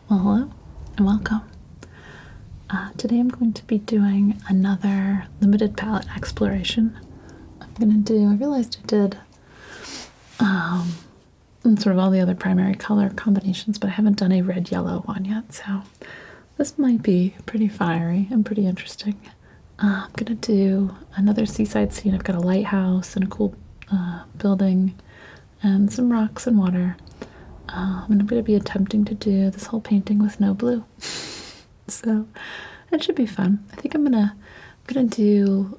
Well, hello and welcome. Today I'm going to be doing another limited palette exploration. I realized I did sort of all the other primary color combinations, but I haven't done a red-yellow one yet, so this might be pretty fiery and pretty interesting. I'm going to do another seaside scene. I've got a lighthouse and a cool building and some rocks and water. And I'm going to be attempting to do this whole painting with no blue. So it should be fun. I think I'm gonna do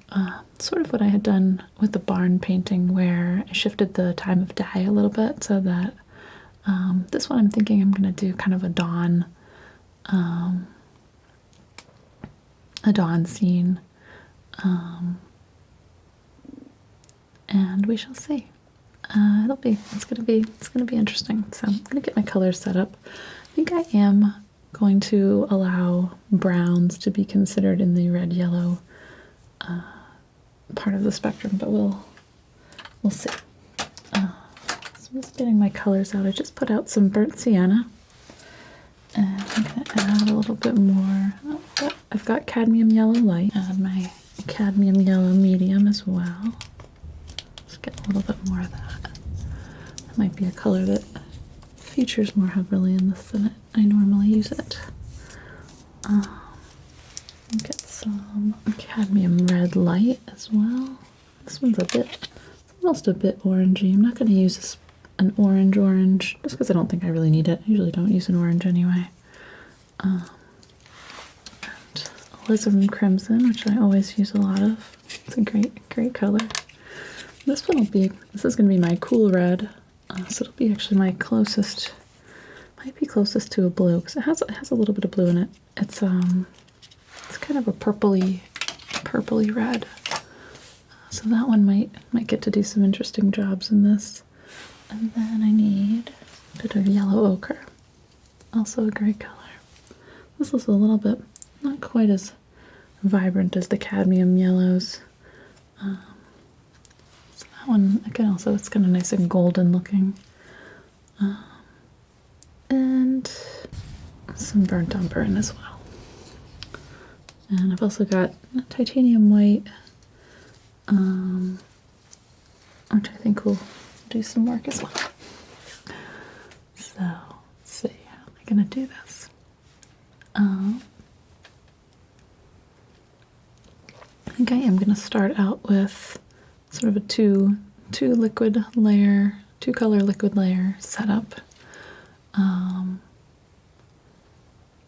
sort of what I had done with the barn painting, where I shifted the time of day a little bit, so that this one I'm thinking I'm gonna do kind of a dawn scene, and we shall see. It's gonna be interesting. So I'm gonna get my colors set up. I think I am going to allow browns to be considered in the red-yellow part of the spectrum, but we'll see. So I'm just getting my colors out. I just put out some burnt sienna, and I'm gonna add a little bit more. I've got cadmium yellow light. Add my cadmium yellow medium as well. Just get a little bit more of that. That might be a color that features more heavily in this than I normally use it. Get some cadmium red light as well. This one's almost a bit orangey. I'm not going to use an orange, just because I don't think I really need it. I usually don't use an orange anyway. And Alizarin Crimson, which I always use a lot of. It's a great color. This is going to be my cool red. So it'll be actually my closest, might be closest to a blue, because it has a little bit of blue in it. It's kind of a purpley red. So that one might get to do some interesting jobs in this. And then I need a bit of yellow ochre, also a great color. This is a little bit not quite as vibrant as the cadmium yellows. So that one again, also it's kind of nice and golden looking. And some burnt umber in as well. And I've also got titanium white, which I think will do some work as well. So let's see, how am I going to do this? I think I am going to start out with sort of a two color liquid layer setup. I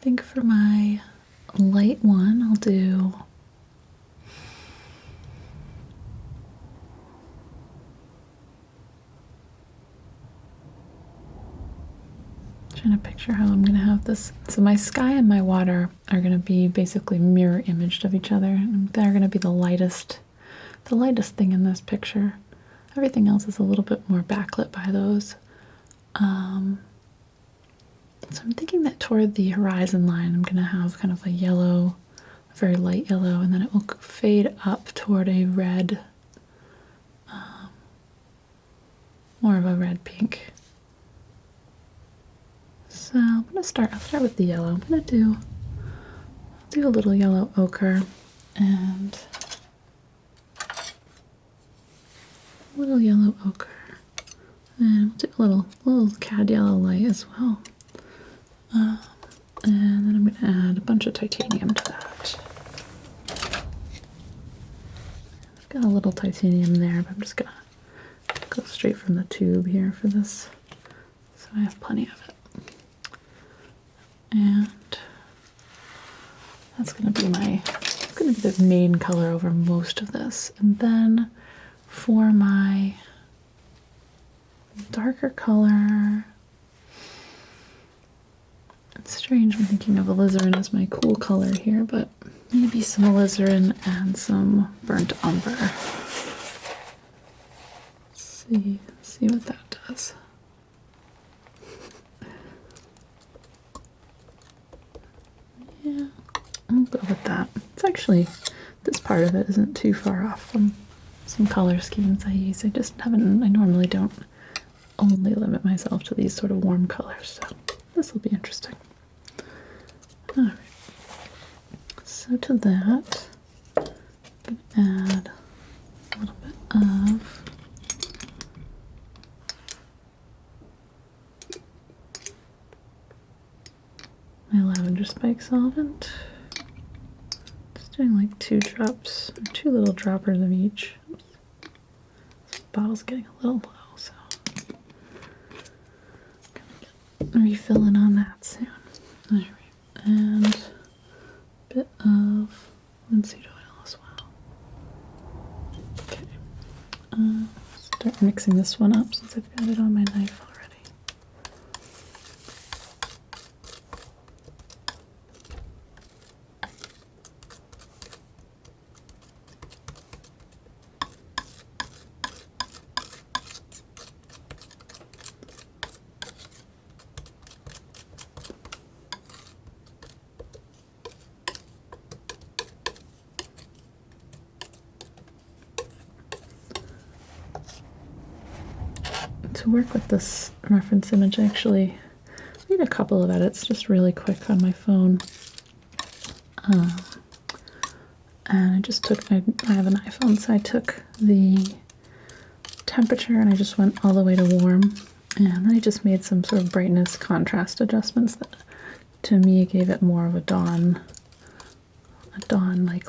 think for my light one, I'll do trying to picture how I'm going to have this. So my sky and my water are going to be basically mirror imaged of each other, and they're going to be the lightest thing in this picture. Everything else is a little bit more backlit by those. So I'm thinking that toward the horizon line, I'm going to have kind of a yellow, a very light yellow, and then it will fade up toward a red, more of a red pink. So I'm going to I'll start with the yellow. I'm going to do a little yellow ochre and a little yellow ochre. And we'll do a little cad yellow light as well. And then I'm going to add a bunch of titanium to that. I've got a little titanium there, but I'm just going to go straight from the tube here for this, so I have plenty of it. And that's going to be the main color over most of this. And then for my darker color, it's strange I'm thinking of alizarin as my cool color here, but maybe some alizarin and some burnt umber. Let's see what that does. Yeah, I'll go with that. It's actually, this part of it isn't too far off from some color schemes I use. I normally don't only limit myself to these sort of warm colors, so this will be interesting. All right. So to that, I'm going to add a little bit of my lavender spike solvent. Just doing like 2 drops, or 2 little droppers of each. Oops. This bottle's getting a little low, so I'm gonna get refilling on that soon. All right, and a bit of linseed oil as well. Okay, start mixing this one up since I've got it on my knife already. To work with this reference image, I actually made a couple of edits just really quick on my phone. And I just took I have an iPhone, so I took the temperature and I just went all the way to warm. And then I just made some sort of brightness contrast adjustments that to me gave it more of a dawn-like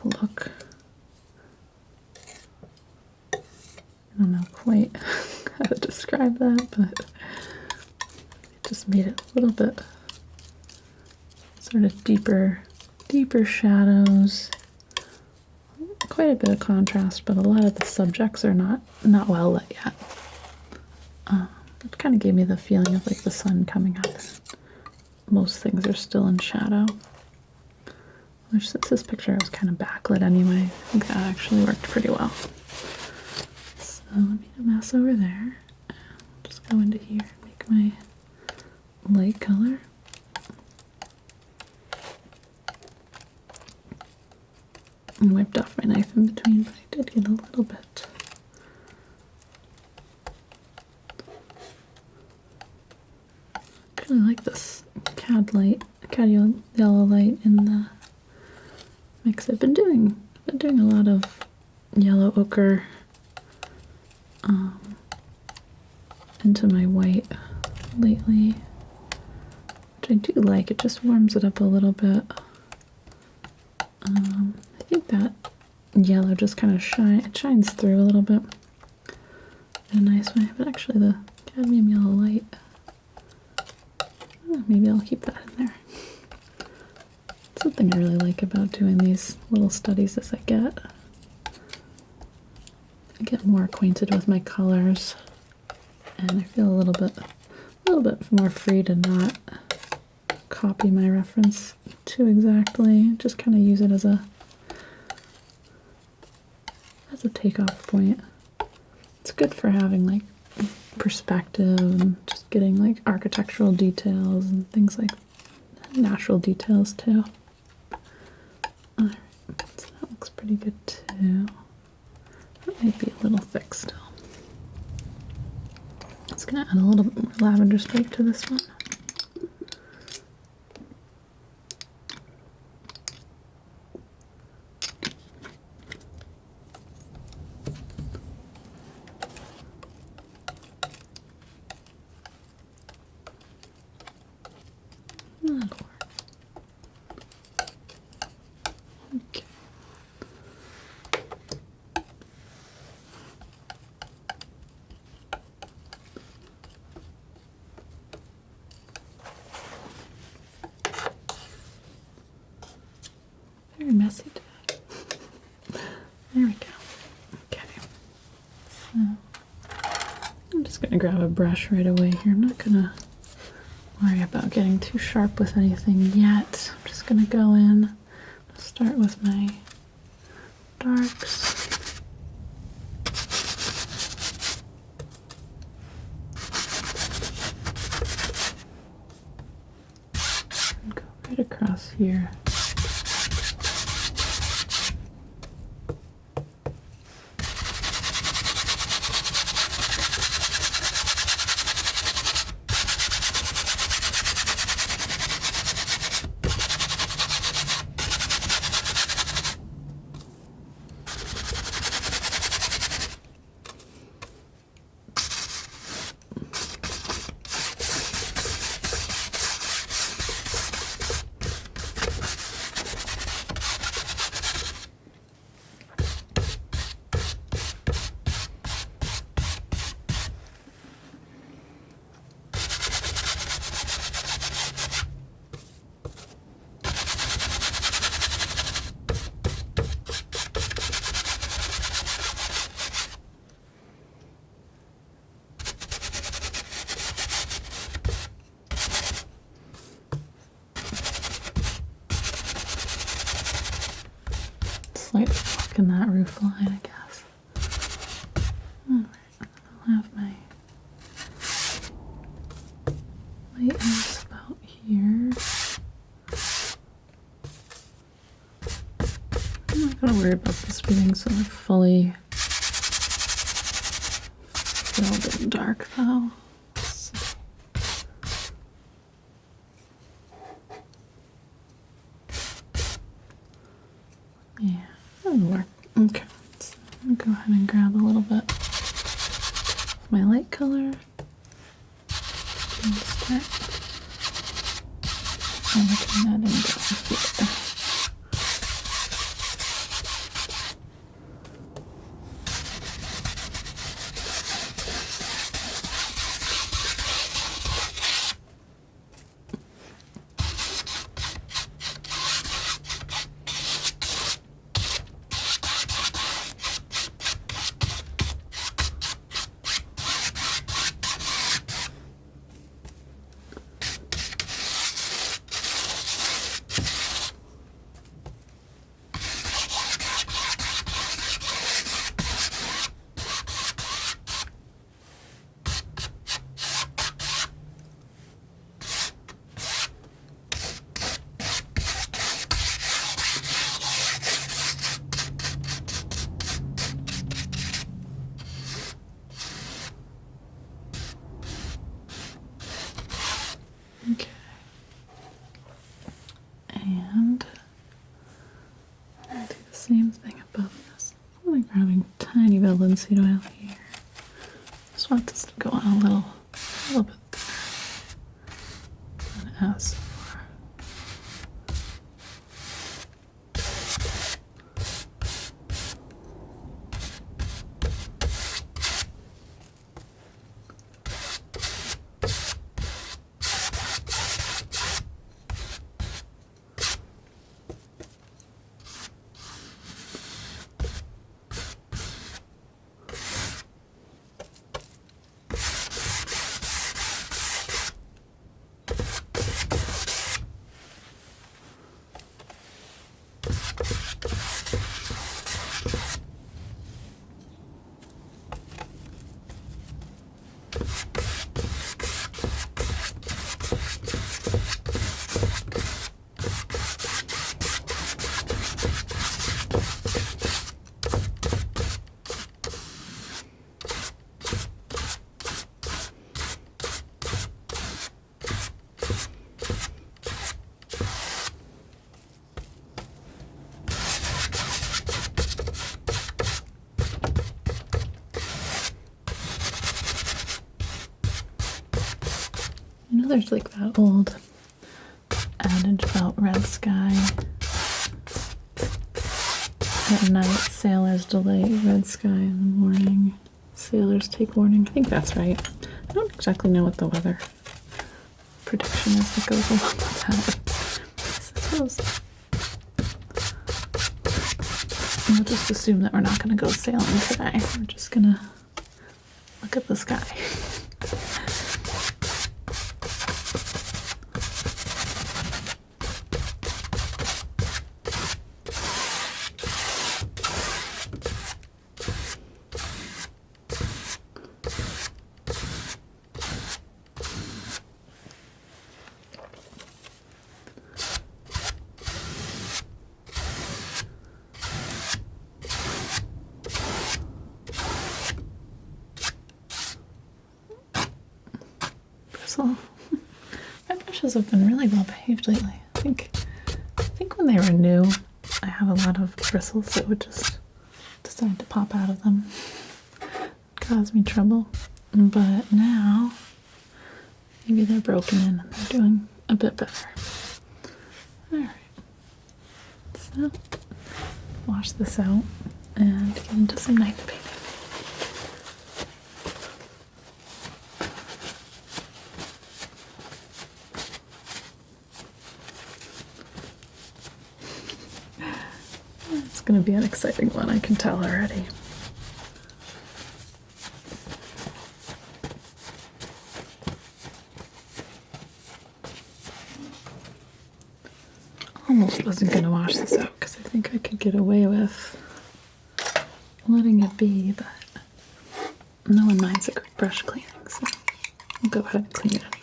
look. I don't know quite how to describe that, but it just made it a little bit sort of deeper shadows, quite a bit of contrast, but a lot of the subjects are not well lit yet. It kind of gave me the feeling of like the sun coming up. Most things are still in shadow, which since this picture was kind of backlit anyway, I think that actually worked pretty well. So I made a mess over there. I'll just go into here and make my light color. I wiped off my knife in between, but I did get a little bit. I really like this Cadmium Yellow Light in the mix. I've been doing a lot of yellow ochre into my white lately, which I do like. It just warms it up a little bit. I think that yellow just kind of shines through a little bit in a nice way, but actually the Cadmium Yellow Light, maybe I'll keep that in there. Something I really like about doing these little studies as I get more acquainted with my colors, and I feel a little bit more free to not copy my reference too exactly. Just kind of use it as a takeoff point. It's good for having like perspective and just getting like architectural details and things like natural details too. Alright, so that looks pretty good too. That might be a little thick still. It's gonna add a little bit more lavender spike to this one. That'll work. Okay. Very messy today. There we go. Okay. So I'm just gonna grab a brush right away here. I'm not gonna worry about getting too sharp with anything yet. I'm just gonna go in, start with my darks. And go right across here. slight look in that roof line, I guess. Alright, I'll have my lighthouse about here. I'm not going to worry about this being sort of fully filled in dark though. Yeah, that'll work. Okay, so I'm gonna go ahead and grab a little bit of my light color and start making that in down here. Okay. And I'll do the same thing above this. I'm only grabbing a tiny bit of linseed oil here. Just want this to go on a little bit there. And as for there's like that old adage about red sky. At night, sailors delay, red sky in the morning. Sailors take warning. I think that's right. I don't exactly know what the weather prediction is that goes along with that. I suppose we'll just assume that we're not going to go sailing today. We're just going to look at the sky. Bristle. My brushes have been really well behaved lately. I think when they were new, I have a lot of bristles that would just decide to pop out of them. Cause me trouble. But now, maybe they're broken in and they're doing a bit better. Alright. So, wash this out and get into some night painting. It's going to be an exciting one, I can tell already. almost wasn't going to wash this out because I think I could get away with letting it be, but no one minds a quick brush cleaning, so I'll go ahead and clean it anyway.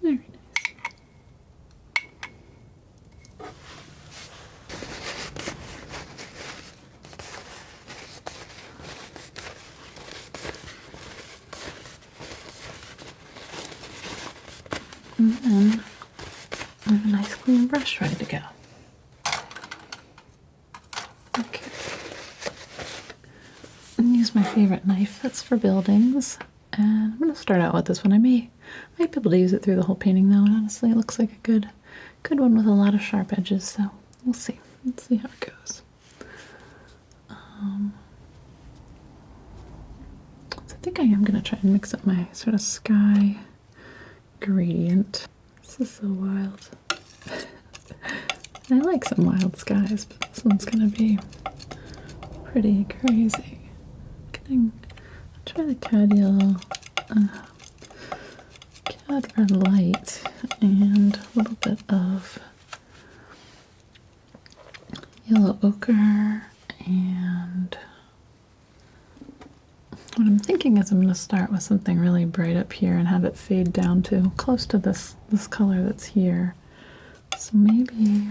Very nice. And then I have a nice clean brush ready to go. Okay. And use my favorite knife that's for buildings. And I'm going to start out with this one. I might be able to use it through the whole painting though, and honestly it looks like a good one with a lot of sharp edges, so we'll see. Let's see how it goes. So I think I am going to try and mix up my sort of sky gradient. This is so wild. I like some wild skies, but this one's going to be pretty crazy. I'll try the Cad Yellow, Cad Red Light, and a little bit of Yellow Ochre, and what I'm thinking is I'm going to start with something really bright up here and have it fade down to close to this color that's here. So maybe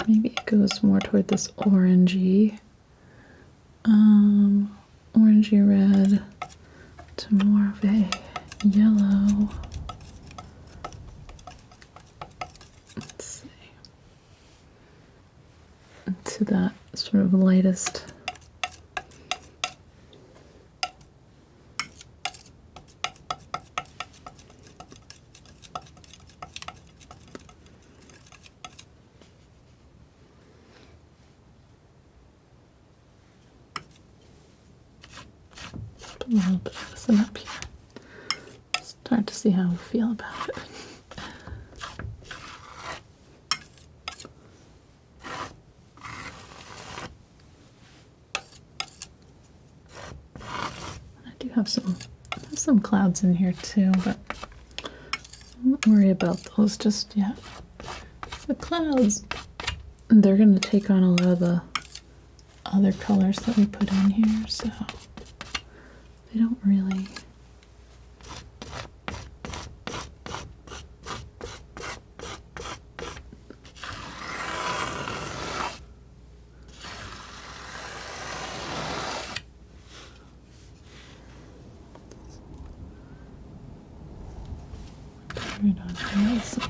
it goes more toward this orangey, orangey red to more of a yellow. Let's see. To that sort of lightest. A little bit of this up here. Start to see how we feel about it. I do have some clouds in here too, but I won't worry about those just yet. The clouds, they're going to take on a lot of the other colors that we put in here, so they don't really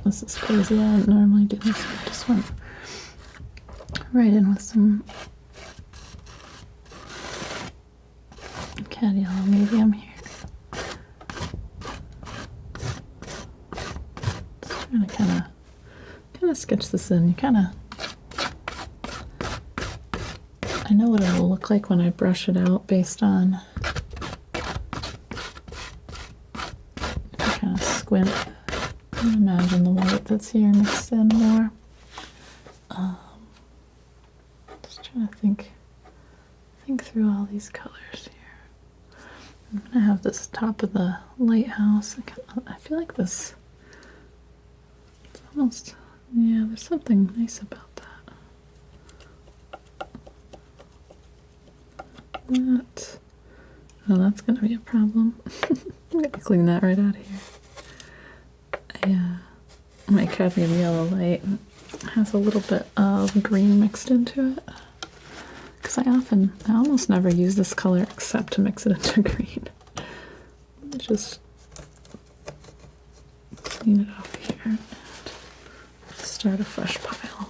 this is crazy. I don't normally do this, but I just went right in with some Cad Yellow Medium here. Just trying to kind of sketch this in. I know what it'll look like when I brush it out based on, if I kind of squint. I can imagine the white that's here mixed in more. Just trying to think through all these colors here. I'm gonna have this top of the lighthouse. I feel like this. It's almost, yeah. There's something nice about that. Oh, that's gonna be a problem. I'm gonna clean that right out of here. My Cadmium Yellow Light has a little bit of green mixed into it, because I almost never use this color except to mix it into green. Let me just clean it off here. start a fresh pile.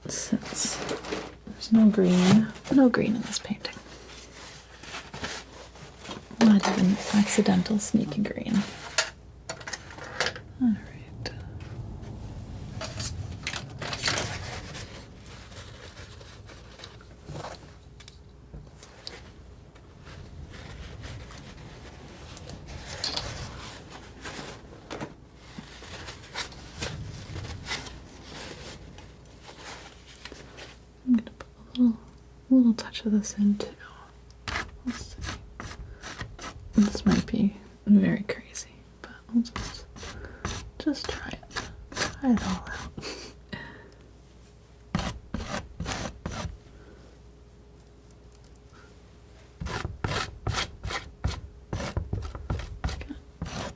Since there's no green in this painting. Not even accidental sneaky green. All right. I'm going to put a little touch of this in too. Let's see. This might be very crazy, but we'll just try it. Try it all out.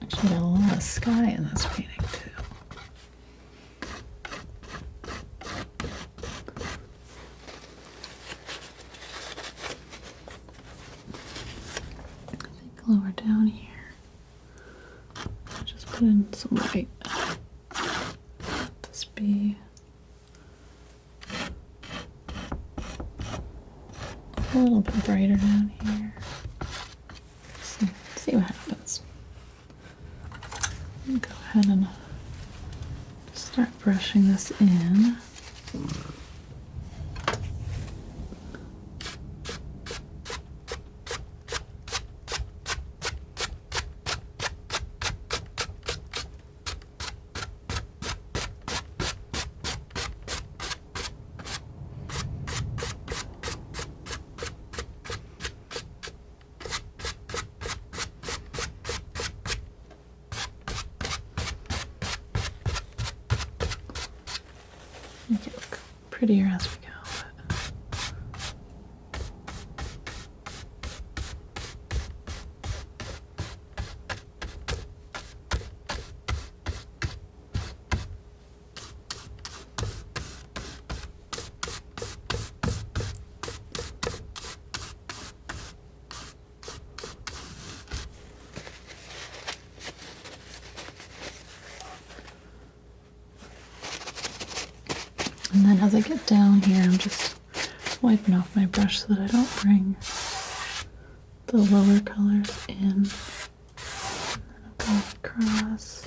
Actually got a lot of sky in this painting too. Lower down here, I'll just put in some white. Let this be a little bit brighter down here. See what happens. I'll go ahead and start brushing this in. Make it look prettier as we go. And then as I get down here, I'm just wiping off my brush so that I don't bring the lower colors in. And then I'll go across.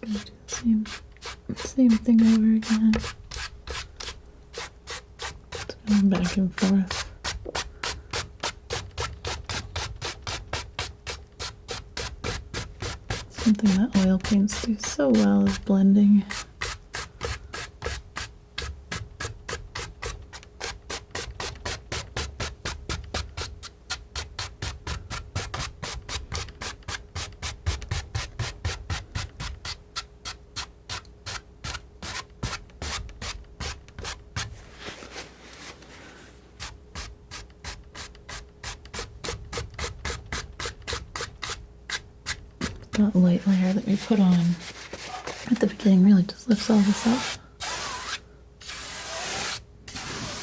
Gonna do the same thing over again. Just going back and forth. Something that oil paints do so well is blending. That light layer that we put on at the beginning really just lifts all this up.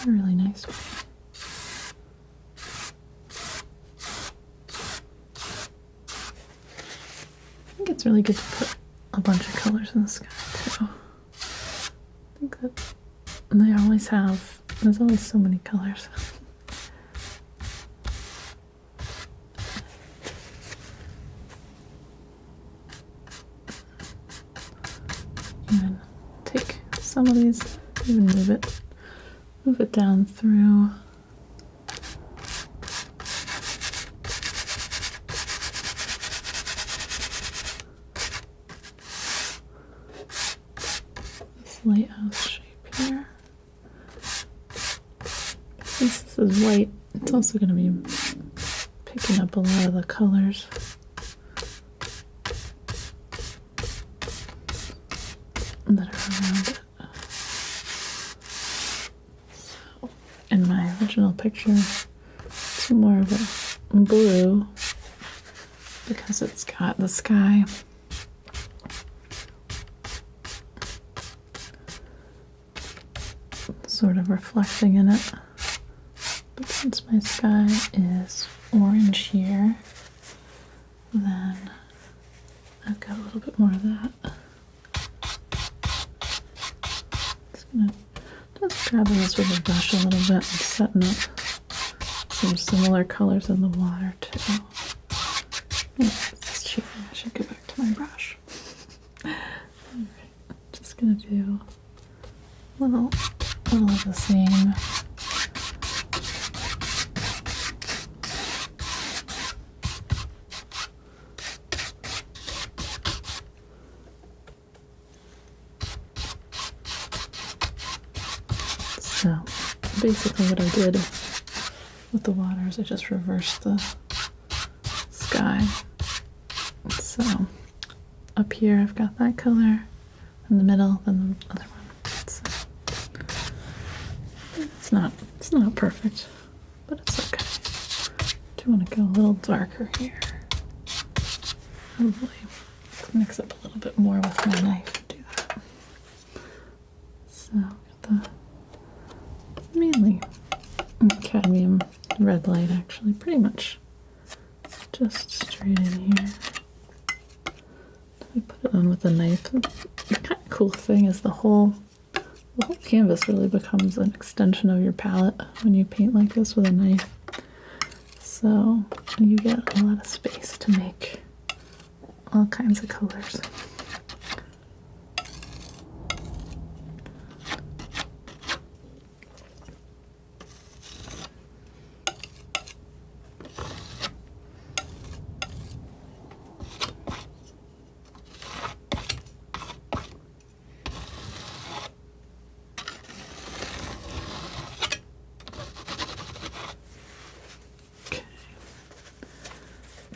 Really nice. I think it's really good to put a bunch of colors in the sky too. I think that there's always so many colors. Even take some of these, even move it down through. This lighthouse shape here. Since this is white, it's also going to be picking up a lot of the colors. that are around it. So, in my original picture, it's more of a blue because it's got the sky sort of reflecting in it. But since my sky is orange here, then I've got a little bit more of that. Just grabbing this with a brush a little bit and setting up some similar colors in the water too. This is cheating. I should go back to my brush. Alright, just gonna do a little of the same. So basically what I did with the water is I just reversed the sky. So up here I've got that color, in the middle, then the other one. It's not perfect, but it's okay. I do want to go a little darker here. Probably mix up a little bit more with my knife to do that. So mainly cadmium red light, actually, pretty much just straight in here. I put it on with a knife. The kind of cool thing is the whole canvas really becomes an extension of your palette when you paint like this with a knife. So you get a lot of space to make all kinds of colors.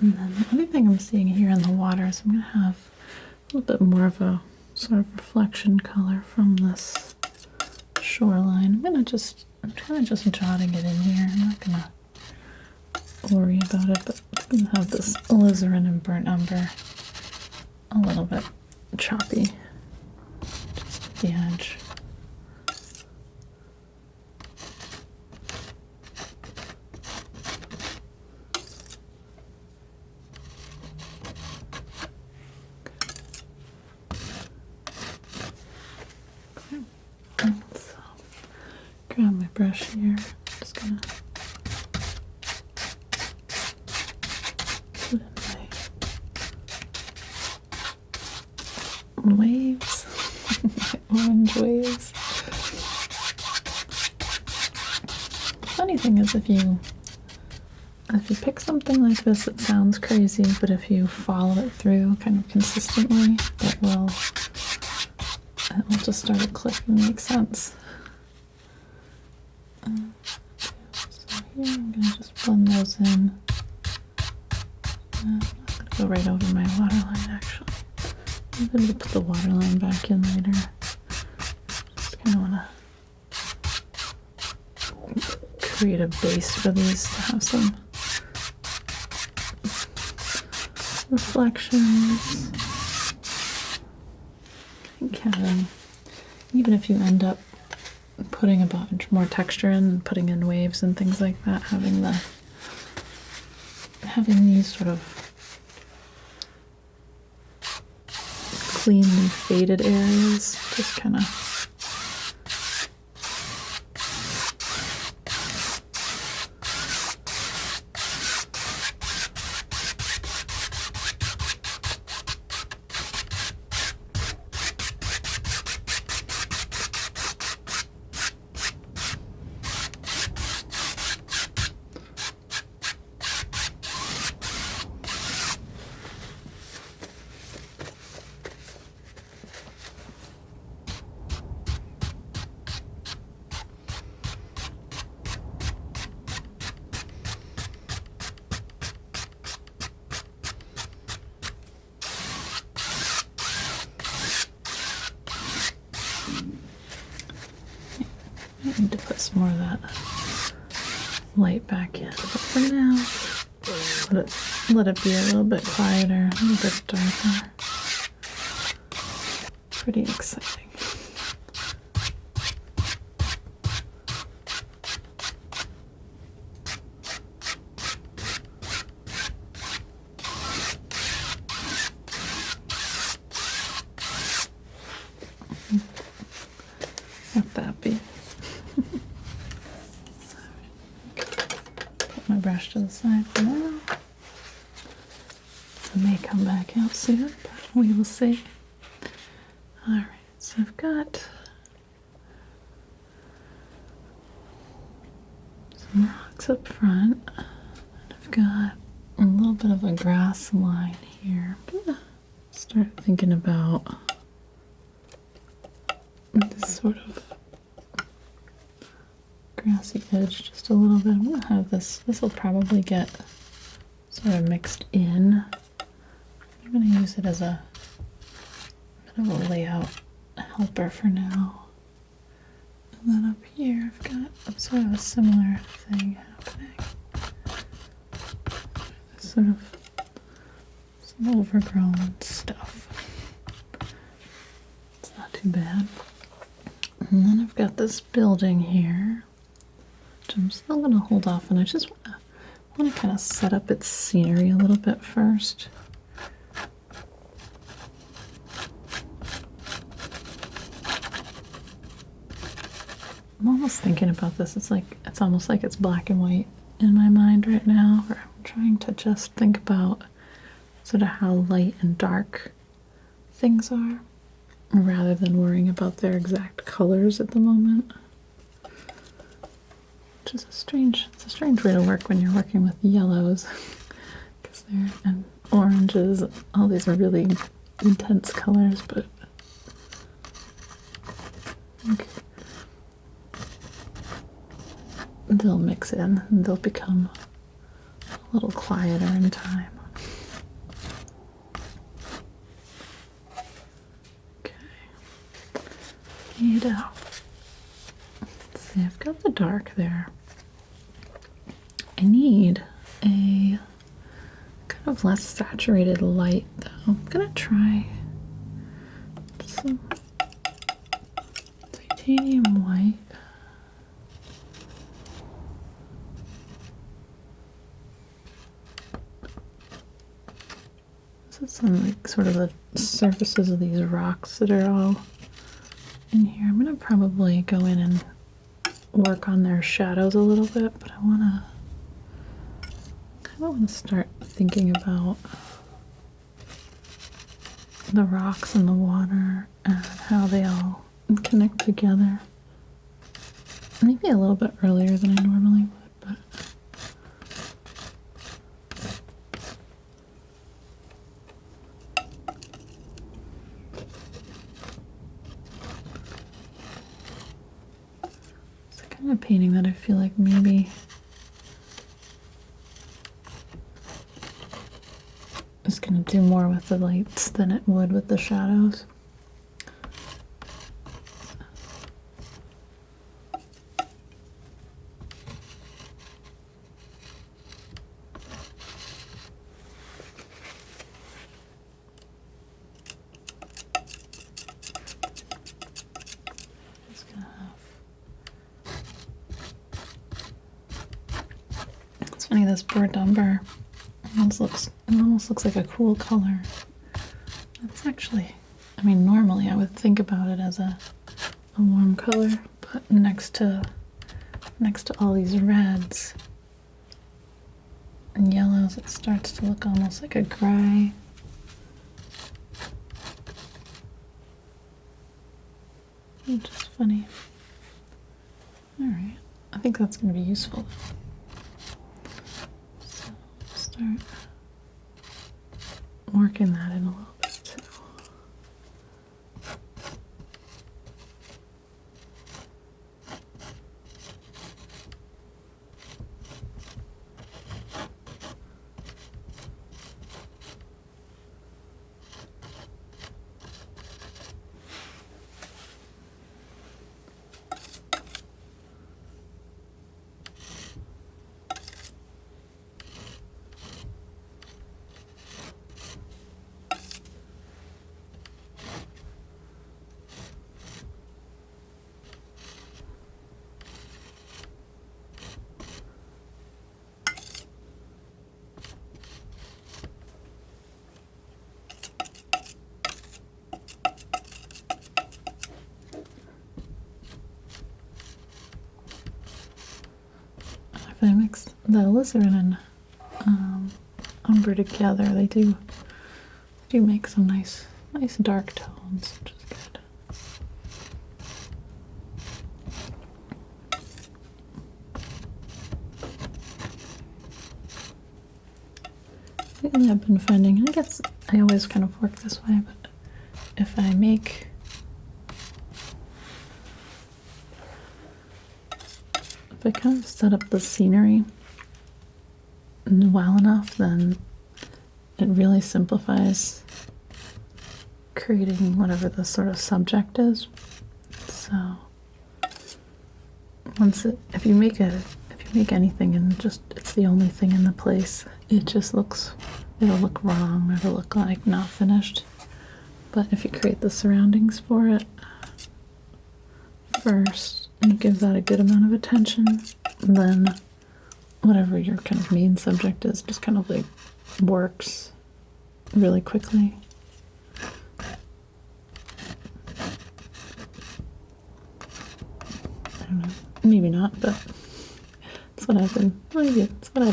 And then the other thing I'm seeing here in the water is I'm going to have a little bit more of a sort of reflection color from this shoreline. I'm kind of just jotting it in here. I'm not going to worry about it, but I'm going to have this alizarin and burnt umber a little bit choppy just at the edge. So, grab my brush here. Just gonna put in my waves, my orange waves. Funny thing is, if you pick something like this, it sounds crazy, but if you follow it through kind of consistently, it will just start to click and make sense. So here I'm going to just blend those in. I'm not going to go right over my waterline actually. I'm going to put the waterline back in later. Just kind of want to create a base for these to have some reflections. And even if you end up putting a bunch more texture in and putting in waves and things like that, having these sort of cleanly faded areas just kind of need to put some more of that light back in. But for now, let it be a little bit quieter, a little bit darker. Pretty exciting. Let that be. Put my brush to the side for now. It may come back out soon, but we will see. Alright, so I've got some rocks up front, and I've got a little bit of a grass line here. I'm gonna start thinking about this sort of grassy edge just a little bit. I'm gonna have this will probably get sort of mixed in. I'm gonna use it as a bit of a layout helper for now. And then up here I've got sort of a similar thing happening. Sort of some overgrown stuff. It's not too bad. And then I've got this building here, which I'm still going to hold off on. I just want to kind of set up its scenery a little bit first. I'm almost thinking about this. It's almost like it's black and white in my mind right now, where I'm trying to just think about sort of how light and dark things are, rather than worrying about their exact colors at the moment. Which is it's a strange way to work when you're working with yellows, because and oranges, all these are really intense colors, but I think they'll mix in and they'll become a little quieter in time. Let's see, I've got the dark there. I need a kind of less saturated light though. I'm gonna try some titanium white. This is some like sort of the surfaces of these rocks that are all in here. I'm gonna probably go in and work on their shadows a little bit, but I kind of want to start thinking about the rocks and the water and how they all connect together. Maybe a little bit earlier than I normally would, but a painting that I feel like maybe is going to do more with the lights than it would with the shadows. This burnt umber almost looks like a cool color. It's actually, I mean, normally I would think about it as a warm color, but next to all these reds and yellows, it starts to look almost like a gray. Which is funny. All right, I think that's going to be useful. Start working that in a little bit too. the alizarin and umber together, they do make some nice dark tones, which is good. Lately I've been finding, I guess I always kind of work this way, but if I kind of set up the scenery well enough, then it really simplifies creating whatever the sort of subject is. So if you make anything and just it's the only thing in the place, it'll look wrong, it'll look like not finished. But if you create the surroundings for it first and you give that a good amount of attention, then whatever your kind of main subject is just kind of like works really quickly. I don't know, maybe not, but it's what I've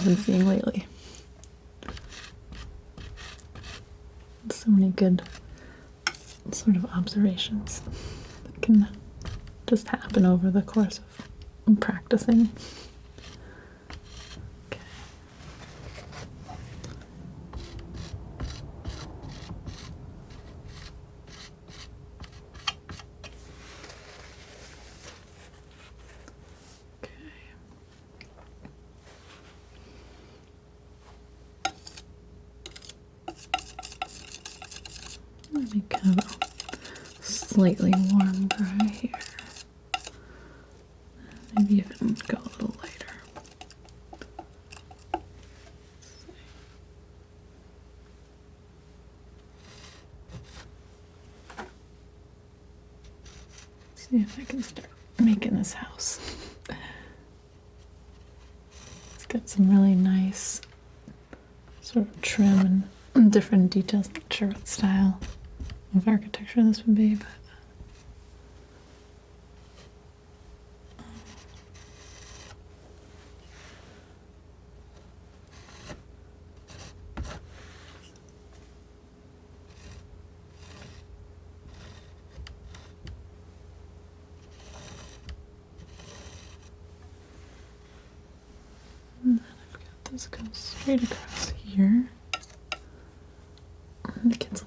been seeing lately. So many good sort of observations that can just happen over the course of practicing. Okay. Let me kind of slightly warm dry here. Maybe even go a little lighter. See if I can start making this house. It's got some really nice sort of trim and different details. I'm not sure what style of architecture this would be, but and then I've got this goes straight across here. It gets a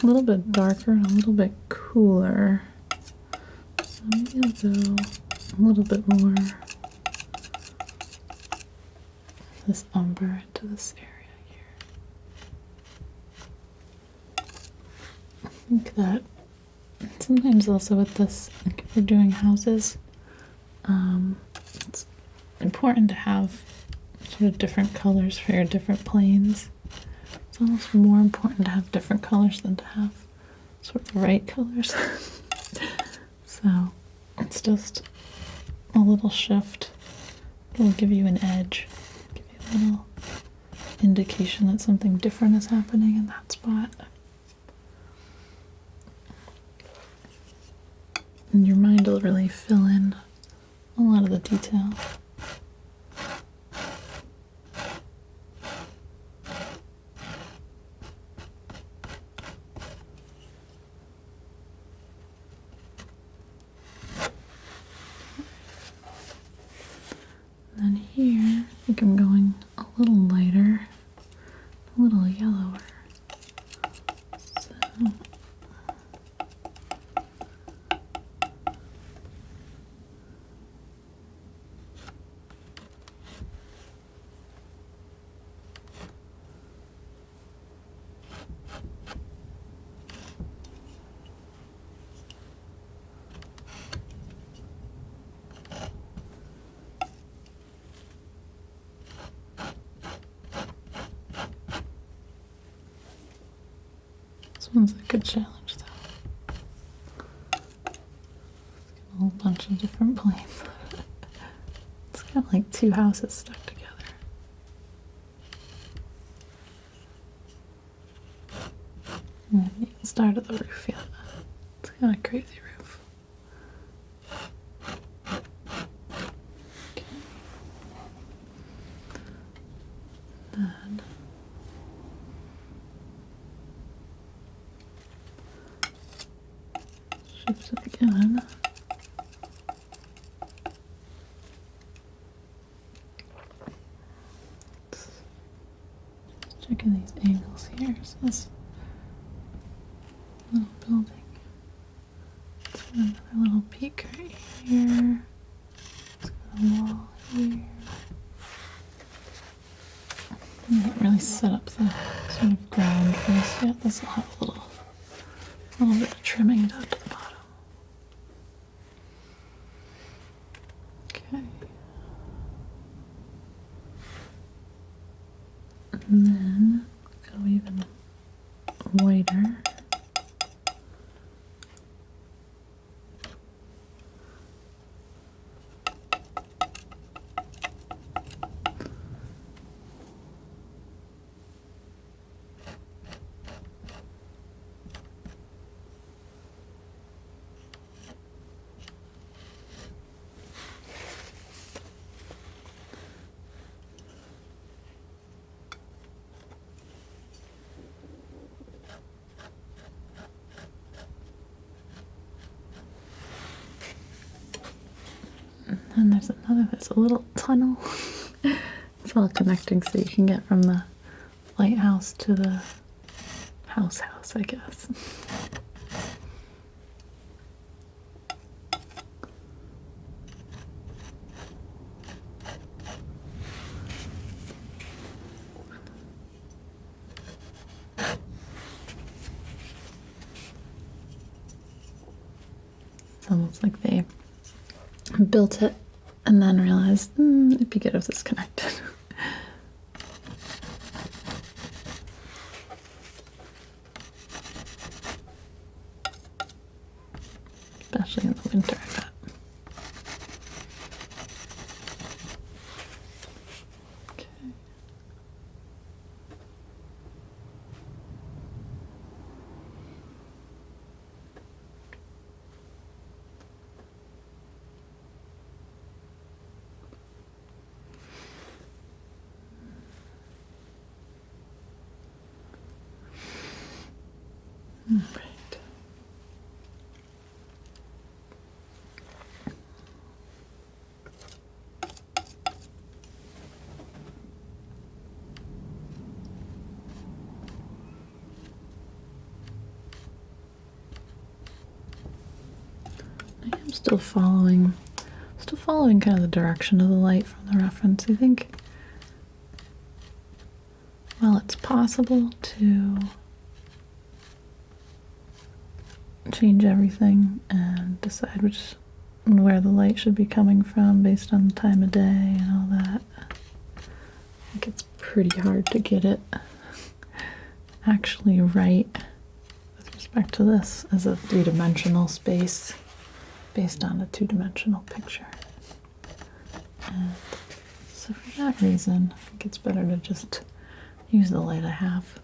little bit darker and a little bit cooler. So maybe I'll go a little bit more this umber into this area here. I think that sometimes also with this, like if you're doing houses, it's important to have sort of different colors for your different planes. It's almost more important to have different colors than to have sort of the right colors. So it's just a little shift. It'll give you an edge, give you a little indication that something different is happening in that spot. And your mind will really fill in a lot of the detail. And then here, I think I'm going a little lighter, a little yellower. So this one's a good challenge, though. A whole bunch of different planes. It's kind of like two houses stuck together. And you can start at the roof yet. It's kind of crazy roof. Okay. Shift it again. Just checking these angles here. So this little building. Let's get another little peek right here. Let's got a wall here. I haven't really set up the sort of ground for this yet. This will have a little bit of trimming down to the bottom. Okay. And then go even whiter. And there's a little tunnel. It's all connecting so you can get from the lighthouse to the house, I guess. It's almost like they built it and then realized it'd be good if this connected. Especially in the winter, I bet. Okay. All right. I am still following kind of the direction of the light from the reference. I think, well, it's possible to change everything and decide where the light should be coming from based on the time of day and all that. I think it's pretty hard to get it actually right with respect to this as a three-dimensional space based on a two-dimensional picture. And so for that reason, I think it's better to just use the light I have.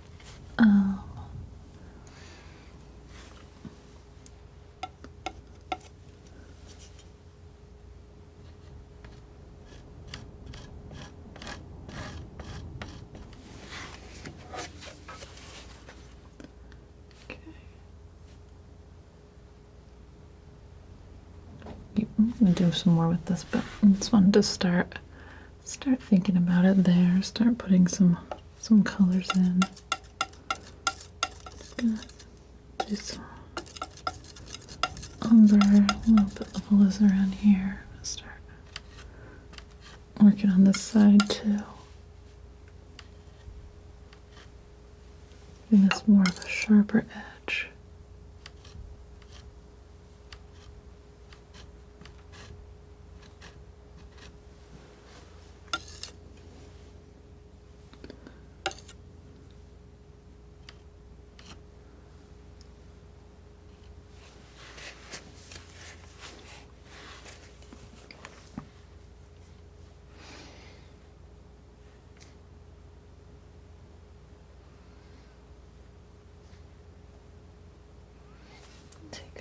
I'm gonna do some more with this, but I just wanted to start thinking about it there. Start putting some colors in. Just gonna do some umber, a little bit of alizarin here. Start working on this side too. Giving this more of a sharper edge.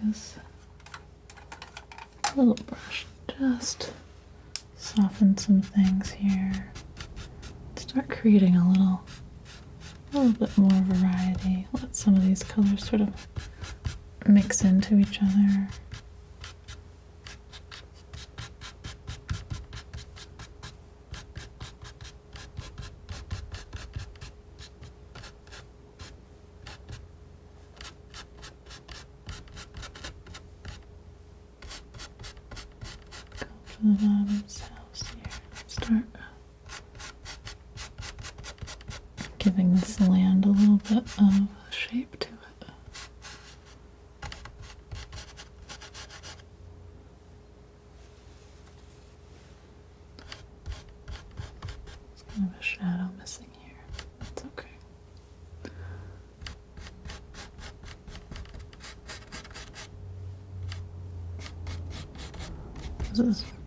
This little brush, just soften some things here. Start creating a little bit more variety. Let some of these colors sort of mix into each other. Go to the bottom's house here. Start giving this land a little bit of shape to it. There's kind of a shadow missing here. That's okay.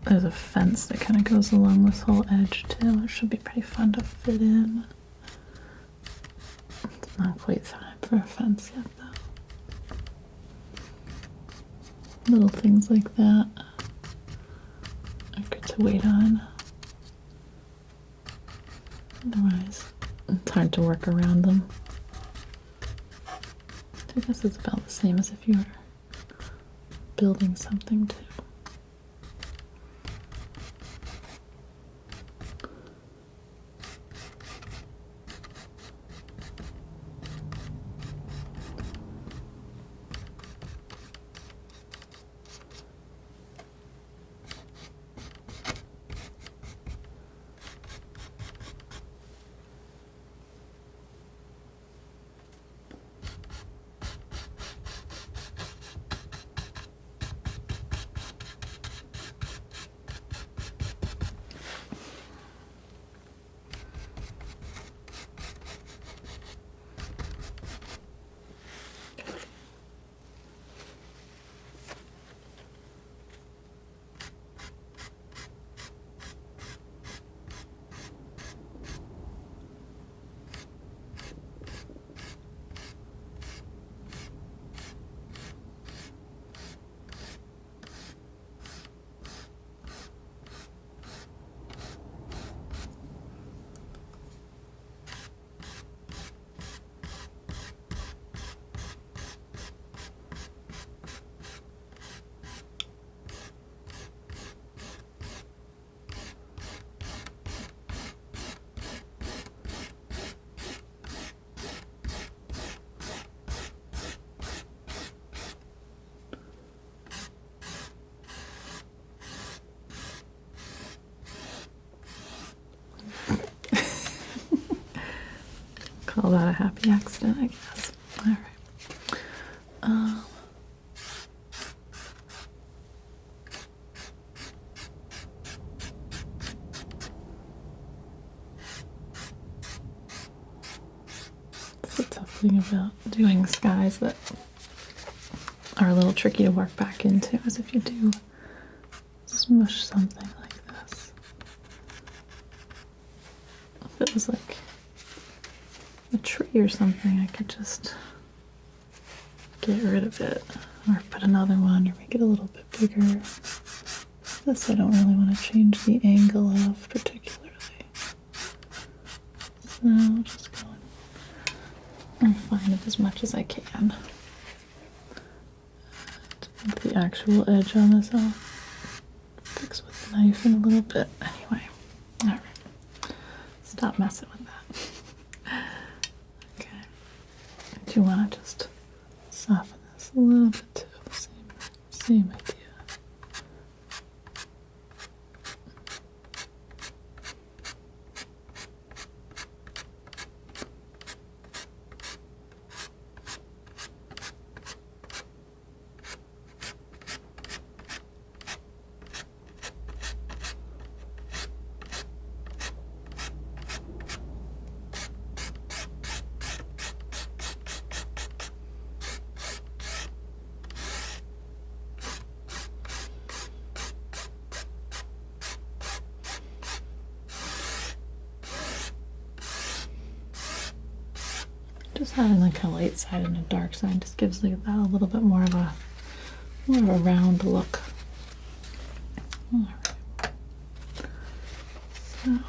There's a fence that kind of goes along this whole edge too. It should be pretty fun to fit in. It's not quite time for a fence yet though. Little things like that are good to wait on. Otherwise, it's hard to work around them. I guess it's about the same as if you were building something too. Call that a happy accident, I guess. All right. That's the tough thing about doing skies that are a little tricky to work back into, is if you do smush something like this. If it was like a tree or something, I could just get rid of it, or put another one, or make it a little bit bigger. This I don't really want to change the angle of particularly. So I'll just go and refine it as much as I can. To make the actual edge on this, I'll fix with the knife in a little bit. Anyway, alright. Stop messing with that. Okay. I do want to just soften this a little bit too. Same idea. Just having like a light side and a dark side just gives like that a little bit more of a round look. All right. So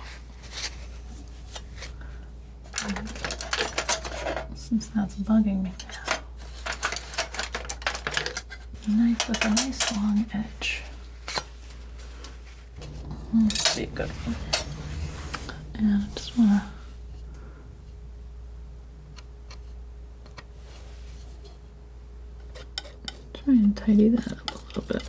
since that's bugging me now, A knife with a nice long edge. This would be a good one. And I just want to try and tidy that up a little bit.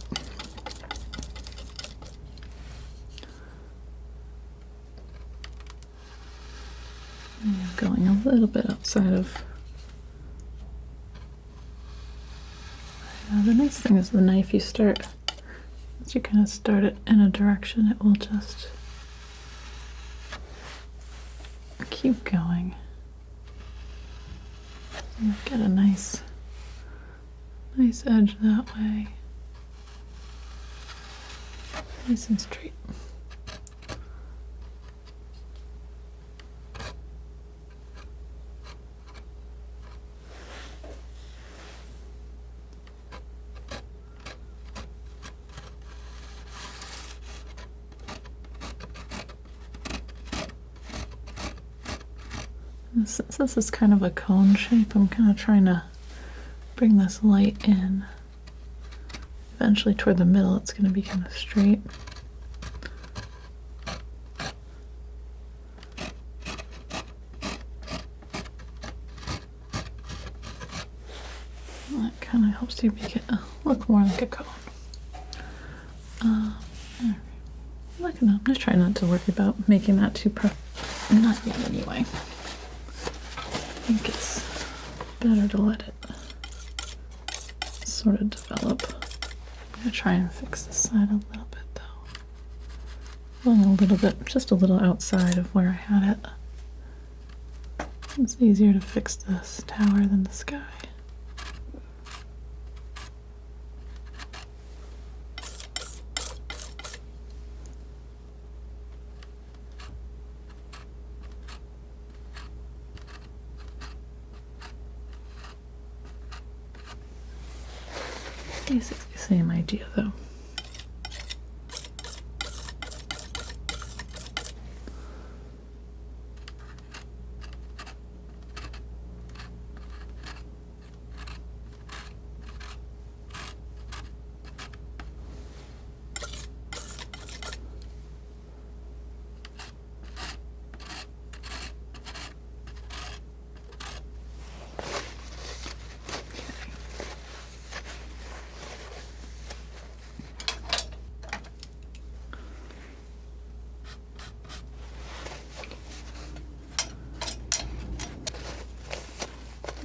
And going a little bit outside of. The nice thing is the knife, you start, once you kind of start it in a direction, it will just keep going. You get a nice edge that way. Nice and straight. Since this is kind of a cone shape, I'm kind of trying to bring this light in. Eventually toward the middle it's going to be kind of straight. That kind of helps you make it look more like a cone. I'm just trying not to worry about making that too not yet anyway. I think it's better to let it sort of develop. I'm going to try and fix this side a little bit though. Going a little bit, just a little outside of where I had it. It's easier to fix this tower than the sky. Basically the same idea though.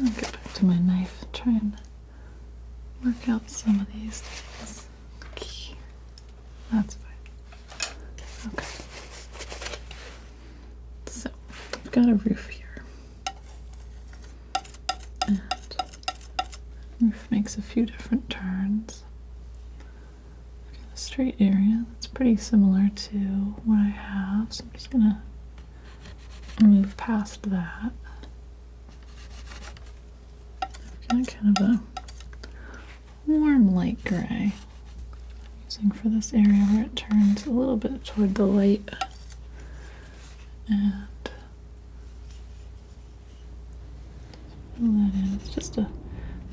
I'll get back to my knife and try and work out some of these things. Okay. That's fine. Okay. So, I've got a roof here. And the roof makes a few different turns. I've got a straight area that's pretty similar to what I have, so I'm just going to move past that. Got kind of a warm light gray I'm using for this area where it turns a little bit toward the light, and fill that in. It's just I'm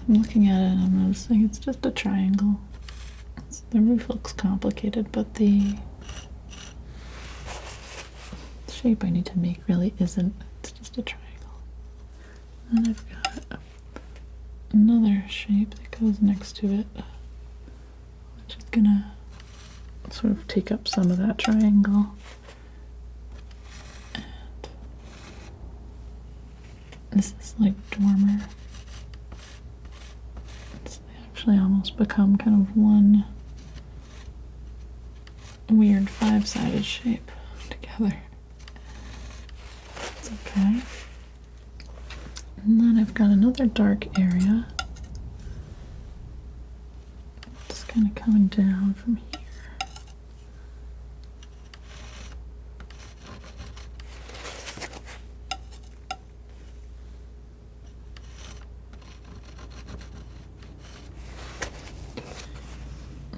looking at it and I'm noticing it's just a triangle. The roof looks complicated, but the shape I need to make really isn't. It's just a triangle. And I've got another shape that goes next to it, which is gonna sort of take up some of that triangle. And this is like dormer. So they actually almost become kind of one weird five-sided shape together. It's okay. And then I've got another dark area. Just kind of coming down from here.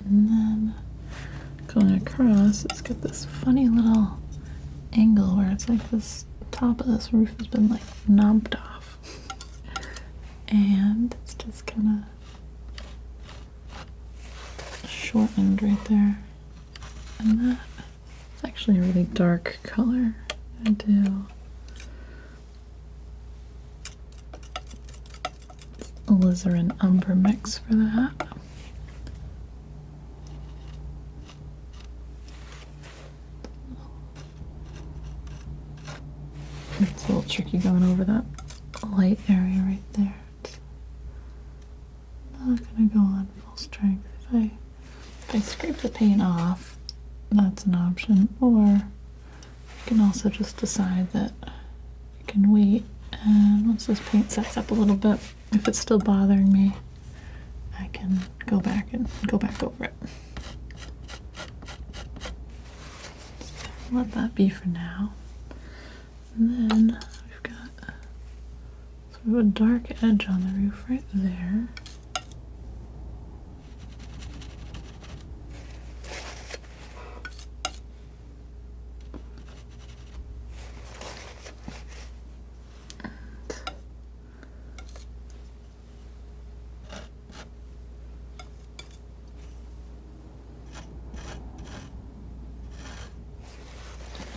And then going across, it's got this funny little angle where it's like this top of this roof has been like knobbed off. And it's just kind of shortened right there. And that is actually a really dark color. I do Alizarin Umber mix for that. It's a little tricky going over that light area right there. It's not going to go on full strength. If I scrape the paint off, that's an option. Or you can also just decide that you can wait, and once this paint sets up a little bit, if it's still bothering me, I can go back over it. Let that be for now. And then we've got sort of a dark edge on the roof right there.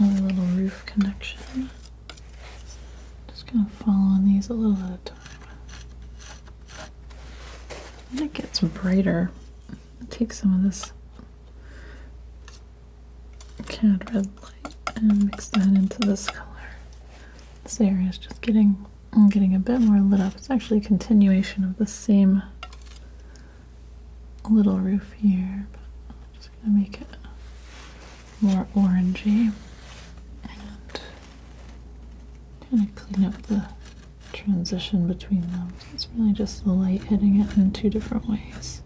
Another little roof connection. Just gonna follow on these a little at a time. When it gets brighter, I'll take some of this cad red light and mix that into this color. This area is just getting a bit more lit up. It's actually a continuation of the same little roof here, but I'm just gonna make it more orangey. Kind of clean up the transition between them. It's really just the light hitting it in two different ways.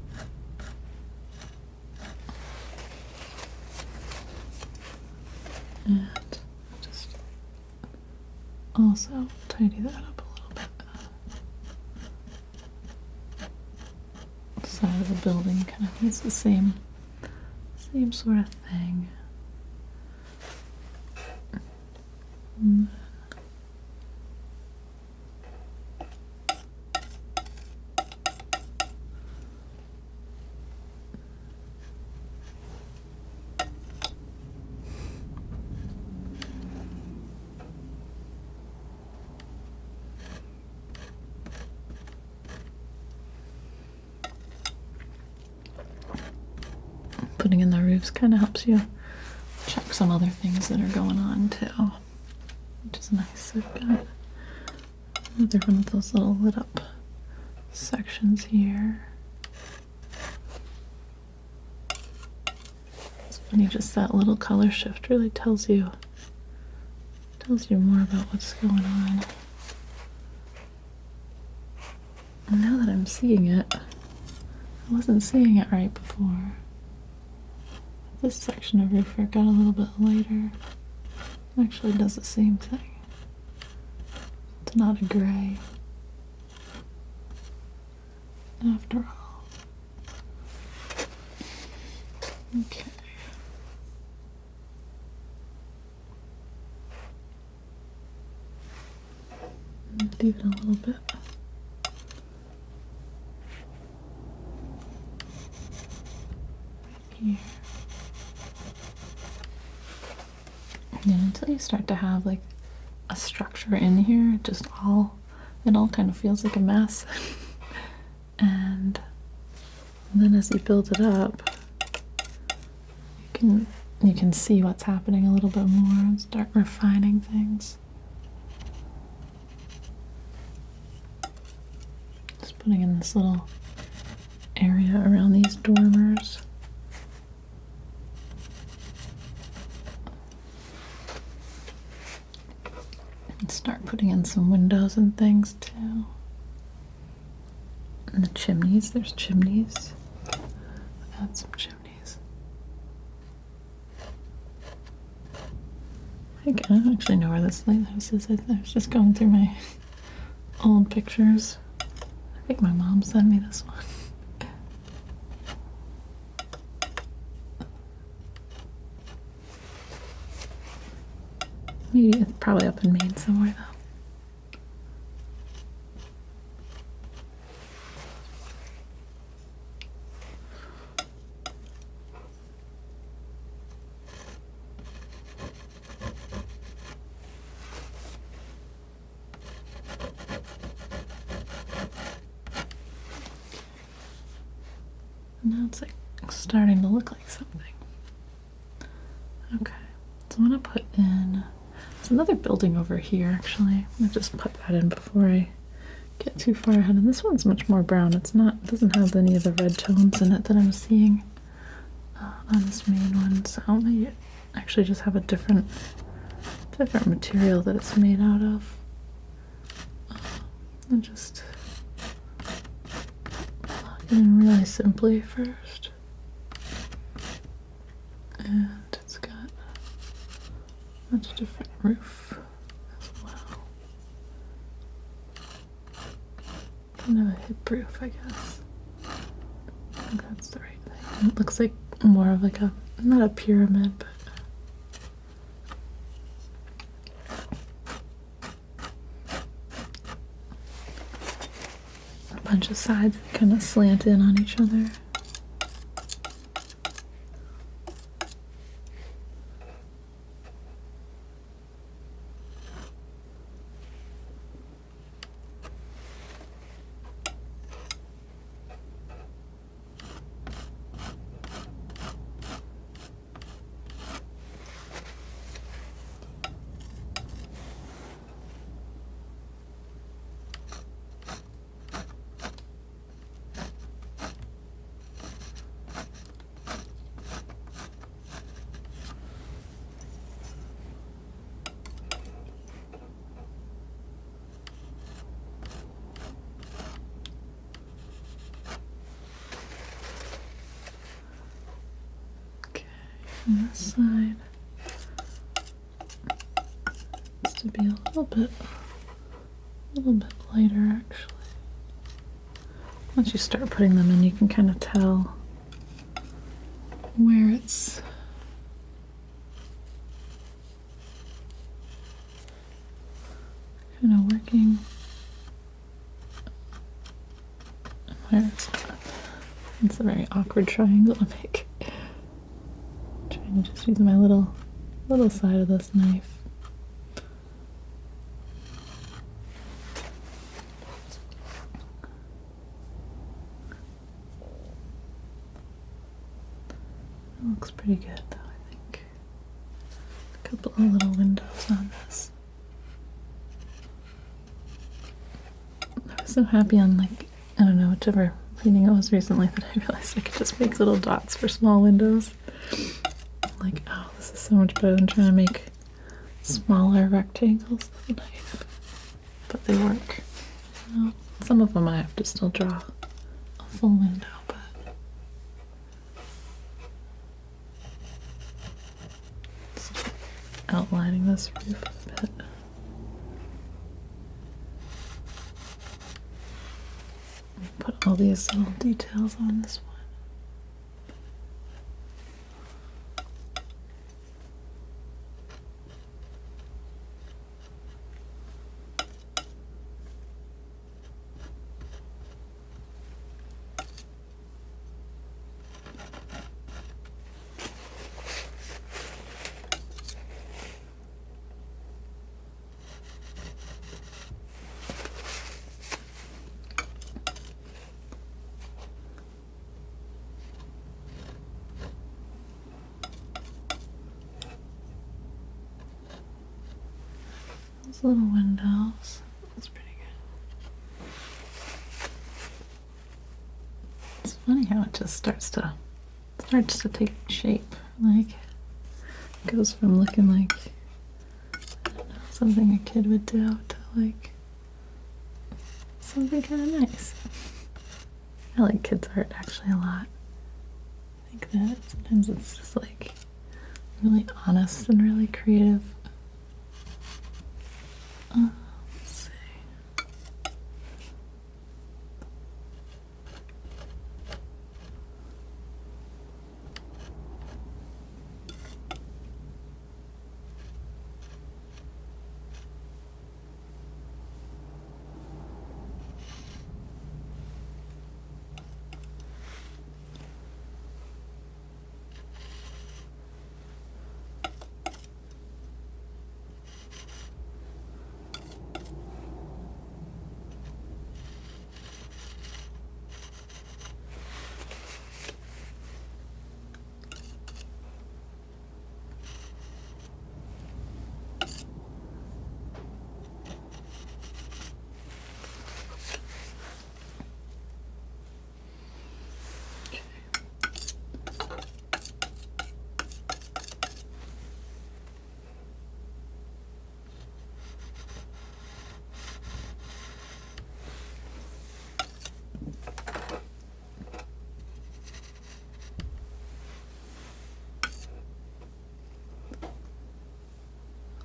And just also tidy that up a little bit. The side of the building kind of needs the same sort of thing. Putting in the roofs kind of helps you check some other things that are going on too, which is nice. I've got another one of those little lit up sections here. It's funny, just that little color shift really tells you more about what's going on. And now that I'm seeing it, I wasn't seeing it right before. This section of roof got a little bit lighter. It actually does the same thing. It's not a gray after all. Okay. Do it a little bit. Right here. Yeah, until you start to have like a structure in here, it all kind of feels like a mess. And then as you build it up, you can see what's happening a little bit more and start refining things. Just putting in this little area around these dormers. Start putting in some windows and things too. And the chimneys, there's chimneys. Add some chimneys. I don't actually know where this lighthouse is. I was just going through my old pictures. I think my mom sent me this one. Maybe it's probably up in Maine somewhere though. Now it's like starting to look like something. Okay, so I'm gonna put in, there's another building over here actually. I'm gonna just put that in before I get too far ahead. And this one's much more brown. It doesn't have any of the red tones in it that I'm seeing on this main one. So maybe it actually just have a different material that it's made out of. And just lock it in really simply first. And it's got a much different roof as well. Kind of a hip roof, I guess. I think that's the right thing. It looks like more of like not a pyramid, but a bunch of sides that kind of slant in on each other. On this side, it's to be a little bit lighter actually. Once you start putting them in, you can kind of tell where it's kind of working and where it's not. It's a very awkward triangle to make. I'm just using my little side of this knife. It looks pretty good though, I think. A couple of little windows on this. I was so happy on I don't know, whichever painting it was recently that I realized I could just make little dots for small windows. Like, oh, this is so much better than trying to make smaller rectangles with a knife. But they work. You know, some of them I have to still draw a full window, but just outlining this roof a bit. Put all these little details on this one. Little windows. That's pretty good. It's funny how it just starts to take shape. Like it goes from looking like I don't know, something a kid would do to like something kind of nice. I like kids' art actually a lot. I think that sometimes it's just like really honest and really creative. Let's see.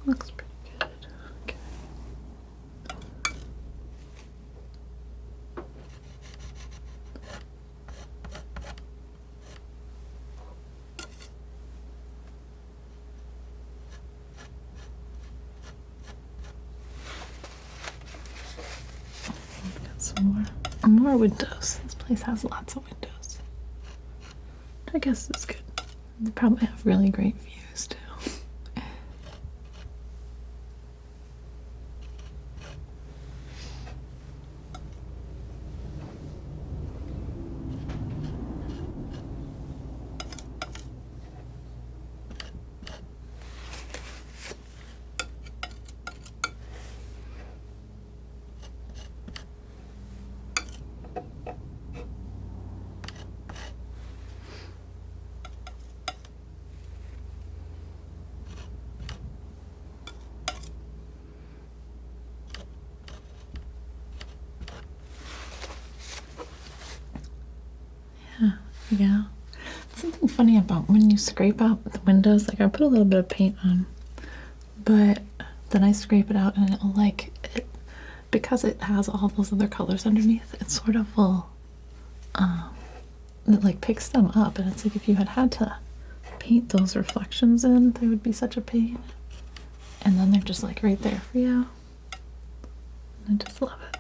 Looks pretty good. Okay. Got some more windows. This place has lots of windows. I guess it's good. They probably have really great views too. Yeah. Something funny about when you scrape out the windows, like I put a little bit of paint on, but then I scrape it out and it'll because it has all those other colors underneath, it sort of will, it like picks them up, and it's like if you had to paint those reflections in, they would be such a pain. And then they're just like right there for you. I just love it.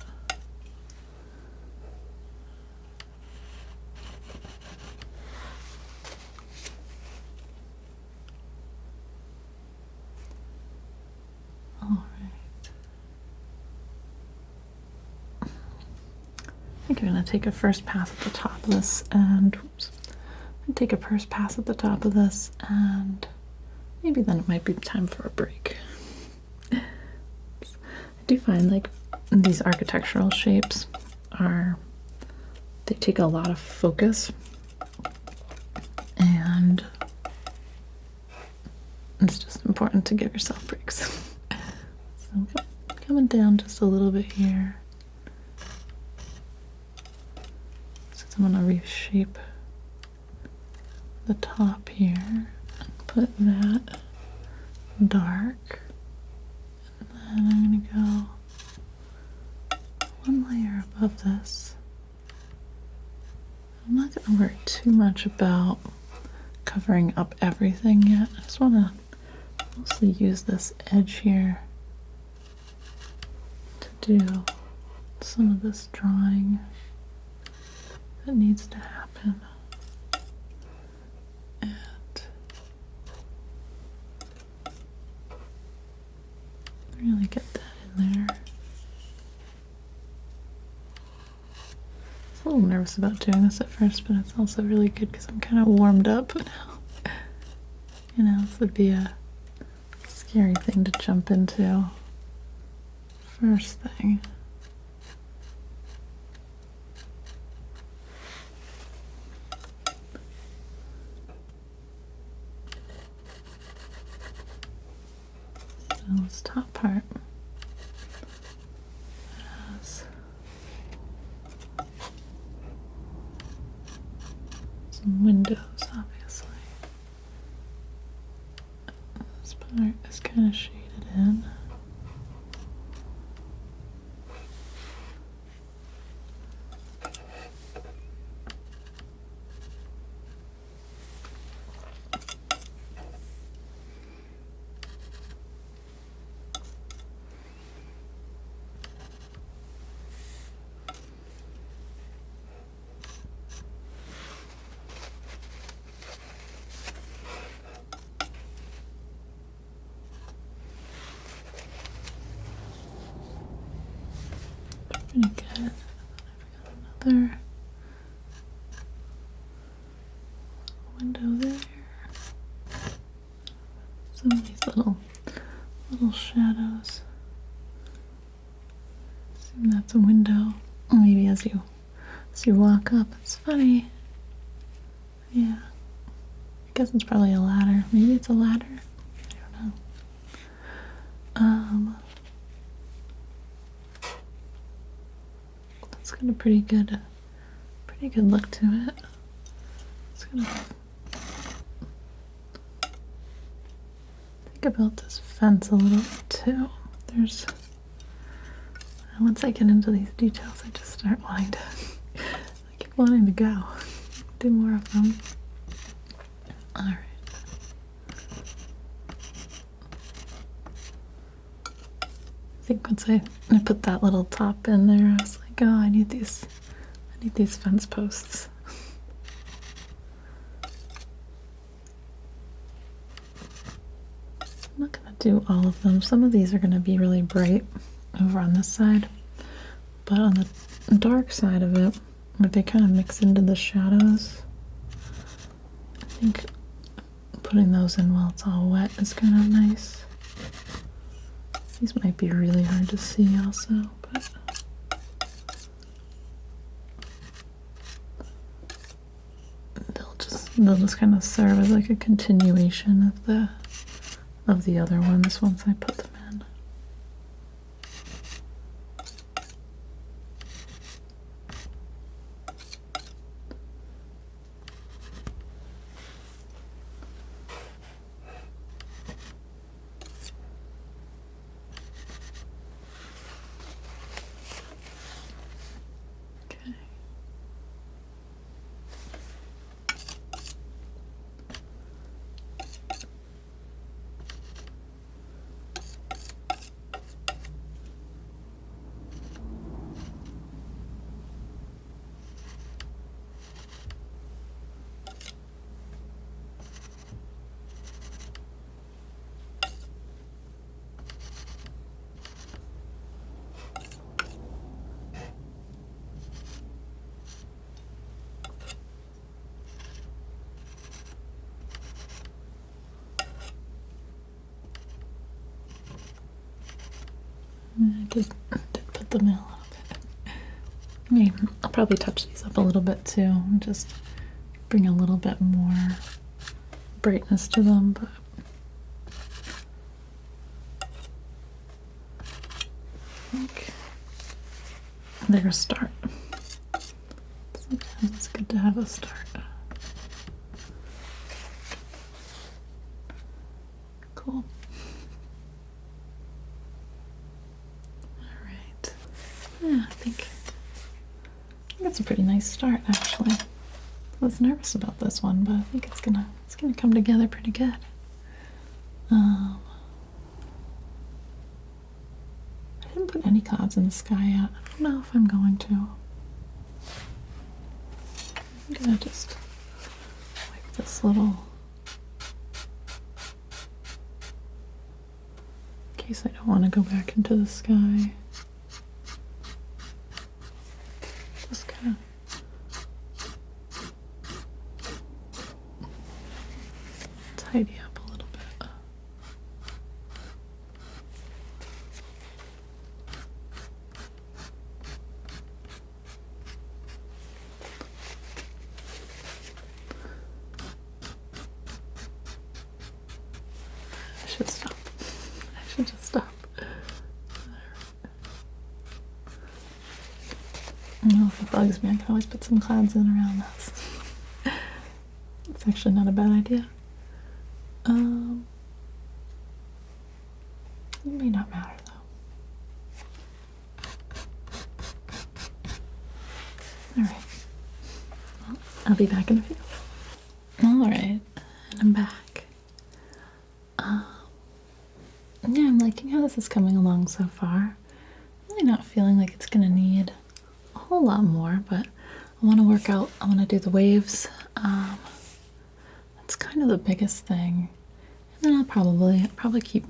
I think I'm going to take a first pass at the top of this and take a first pass at the top of this, and maybe then it might be time for a break. I do find like these architectural shapes they take a lot of focus, and it's just important to give yourself breaks. So coming down just a little bit here. I'm going to reshape the top here and put that dark, and then I'm going to go one layer above this. I'm not going to worry too much about covering up everything yet. I just want to mostly use this edge here to do some of this drawing that needs to happen. And really get that in there. I was a little nervous about doing this at first, but it's also really good because I'm kind of warmed up now. You know, this would be a scary thing to jump into first thing. This top part has some windows, obviously. This part is kind of shaded in. Pretty good. I've got another window there. Some of these little shadows. Assume that's a window. Or maybe as you walk up. It's funny. Yeah. I guess it's probably a ladder. Maybe it's a ladder. I don't know. That's got a pretty good look to it. It's gonna, I think about this fence a little bit too. Once I get into these details, I just start wanting to, I keep wanting to go, do more of them. All right. I think once I put that little top in there, I was like, oh, I need these fence posts. I'm not gonna do all of them. Some of these are gonna be really bright over on this side, but on the dark side of it, where they kind of mix into the shadows, I think putting those in while it's all wet is kind of nice. These might be really hard to see also, but they'll just kind of serve as like a continuation of the other ones once I put them in. I did put them in a little bit. I mean, I'll probably touch these up a little bit too, and just bring a little bit more brightness to them, but I think they're a start. Sometimes it's good to have a start. Cool. Yeah, I think it's a pretty nice start, actually. I was nervous about this one, but I think it's gonna come together pretty good. I didn't put any clouds in the sky yet. I don't know if I'm going to. I'm gonna just wipe this little, in case I don't want to go back into the sky. Just kind of tidy up a little bit. I should stop. I should just stop. No, if it bugs me, I can always put some clouds in around this. It's actually not a bad idea. It may not matter though. Alright. Well, I'll be back in a few. Alright, and I'm back. Yeah, I'm liking how this is coming along so far. Really not feeling like it's gonna need a whole lot more, but I want to work out, I want to do the waves. That's kind of the biggest thing. And then I'll probably keep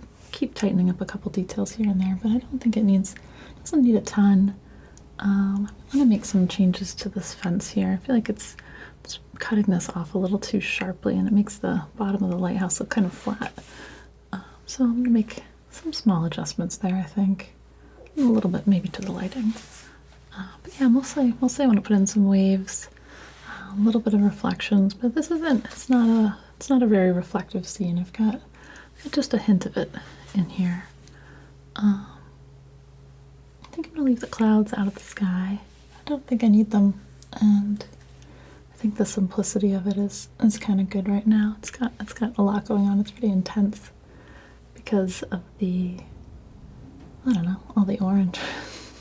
tightening up a couple details here and there, but I don't think doesn't need a ton. I want to make some changes to this fence here. I feel like it's cutting this off a little too sharply, and it makes the bottom of the lighthouse look kind of flat. So I'm going to make some small adjustments there, I think. A little bit maybe to the lighting. But yeah, mostly I want to put in some waves, a little bit of reflections, but it's not a very reflective scene. I've got just a hint of it in here. I think I'm going to leave the clouds out of the sky. I don't think I need them, and I think the simplicity of it is kind of good right now. It's got a lot going on. It's pretty intense. because of the, I don't know, all the orange,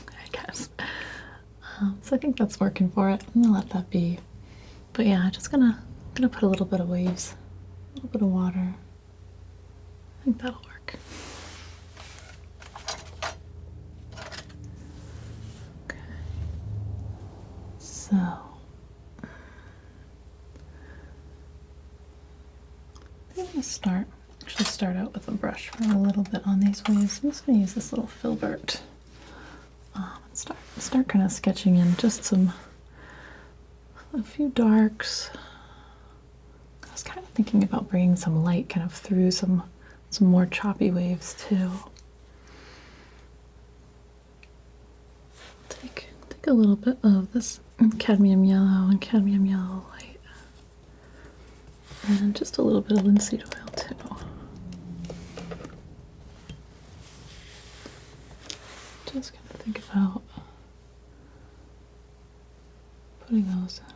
I guess. So I think that's working for it. I'm gonna let that be. But yeah, just gonna put a little bit of waves, a little bit of water. I think that'll work. Okay. So I'm gonna start out with a brush for a little bit on these waves. I'm just gonna use this little filbert and start kind of sketching in just a few darks. I was kind of thinking about bringing some light kind of through some more choppy waves too. Take a little bit of this cadmium yellow and cadmium yellow light, and just a little bit of linseed oil too. Just gonna think about putting those in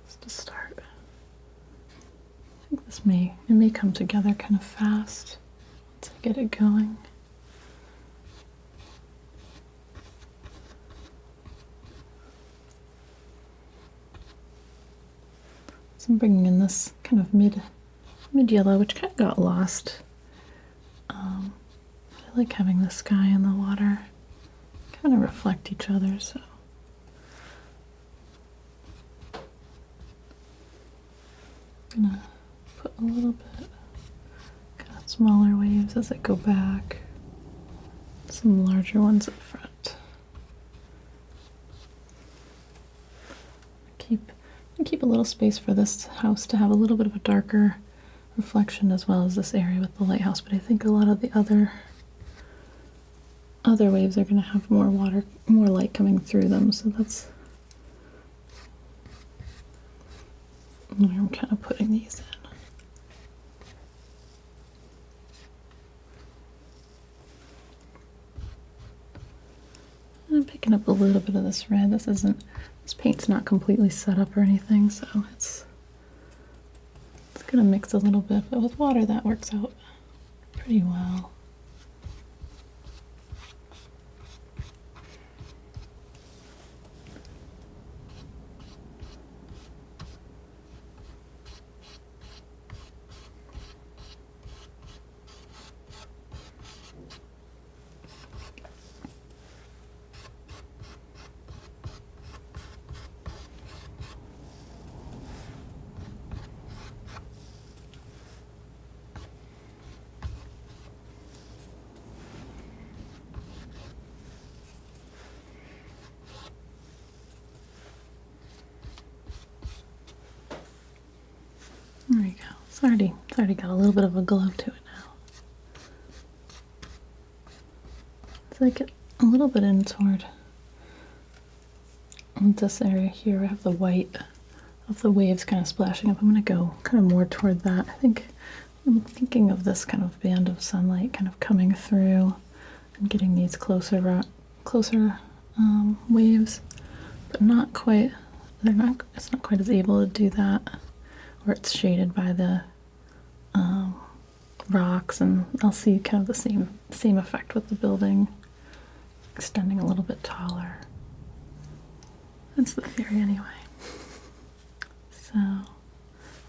just to start. I think it may come together kind of fast once I get it going. So I'm bringing in this kind of mid yellow, which kind of got lost. I like having the sky and the water kind of reflect each other, so I'm gonna put a little bit kind of smaller waves as I go back, some larger ones up front. Keep a little space for this house to have a little bit of a darker reflection, as well as this area with the lighthouse, but I think a lot of the other waves are going to have more light coming through them, so that's where I'm kind of putting these in. And I'm picking up a little bit of this red. This paint's not completely set up or anything, so it's going to mix a little bit, but with water that works out pretty well. There we go. It's already got a little bit of a glow to it now. So I get a little bit in toward this area here. I have the white of the waves kind of splashing up. I'm going to go kind of more toward that. I'm thinking of this kind of band of sunlight kind of coming through and getting these closer waves, but not quite. It's not quite as able to do that, where it's shaded by the rocks, and I'll see kind of the same effect with the building extending a little bit taller. That's the theory anyway. So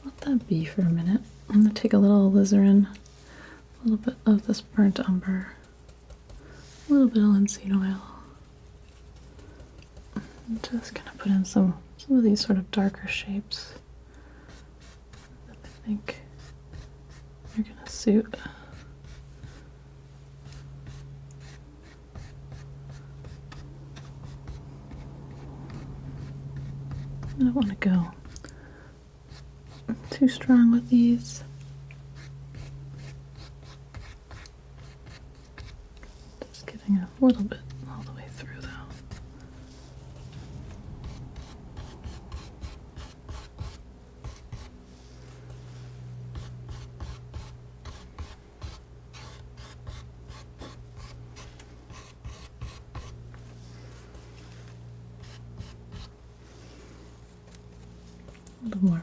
let that be for a minute. I'm going to take a little alizarin, a little bit of this burnt umber, a little bit of linseed oil. I'm just going to put in some of these sort of darker shapes that I think are going to suit. I don't want to go too strong with these. Just getting a little bit all the way through though. A little more.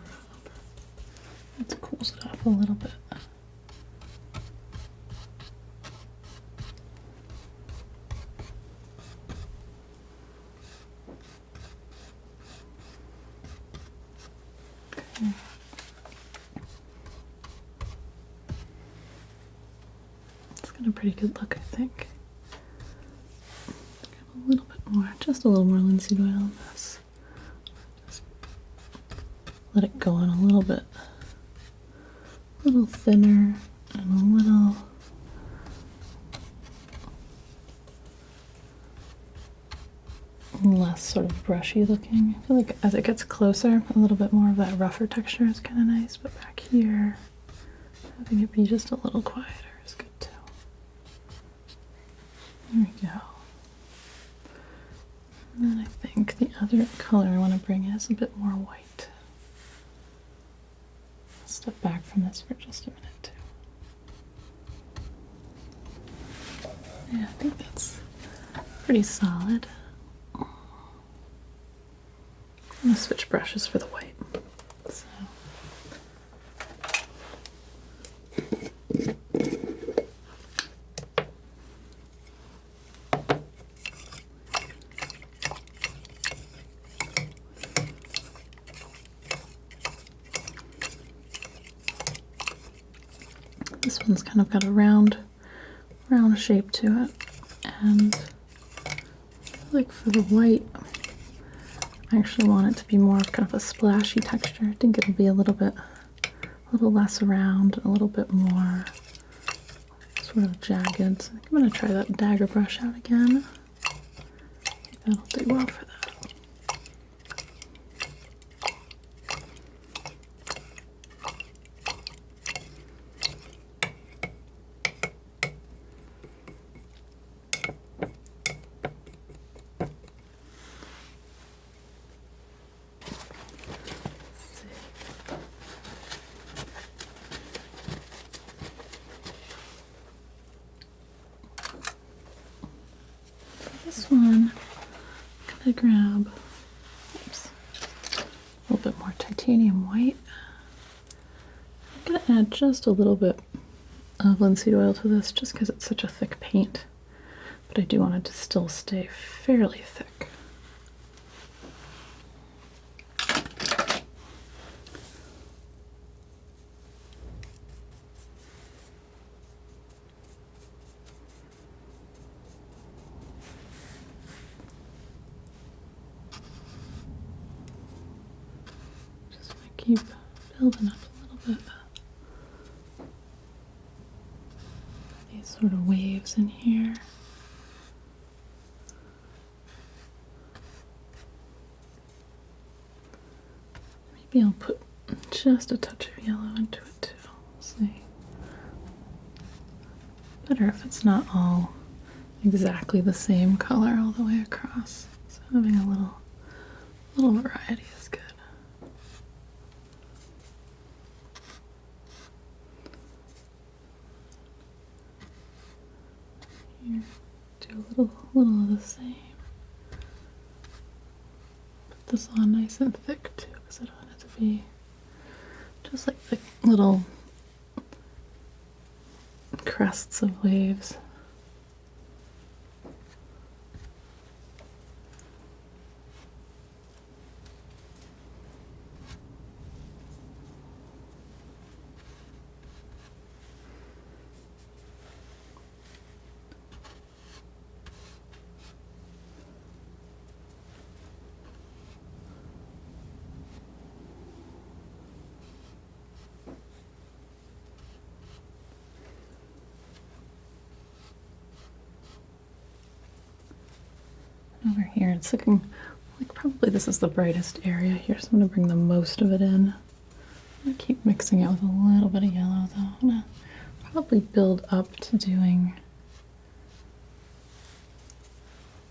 That cools it off a little bit. It's got a pretty good look, I think. A little bit more, just a little more linseed oil in this. Just let it go on a little bit. A little thinner and a little less sort of brushy looking. I feel like as it gets closer, a little bit more of that rougher texture is kind of nice, but back here, having it be just a little quieter is good too. There we go. And then I think the other color I want to bring is a bit more white. I'll step back from this for just a minute too. Yeah, I think that's pretty solid. I'm going to switch brushes for the white. So. This one's kind of got a round shape to it, and I feel like for the white, I actually want it to be more of kind of a splashy texture. I think it'll be a little less round, a little bit more sort of jagged. So I think I'm going to try that dagger brush out again. I think that'll do well for that. This one, I'm gonna grab a little bit more titanium white. I'm gonna add just a little bit of linseed oil to this just because it's such a thick paint, but I do want it to still stay fairly thick. Keep building up a little bit. These sort of waves in here. Maybe I'll put just a touch of yellow into it too. We'll see. Better if it's not all exactly the same color all the way across. So having a little variety is good. Here, do a little of the same. Put this on nice and thick too, because I don't want it to be just like the little crests of waves. Over here, it's looking like probably this is the brightest area here, so I'm going to bring the most of it in. I'm going to keep mixing it with a little bit of yellow, though. I'm going to probably build up to doing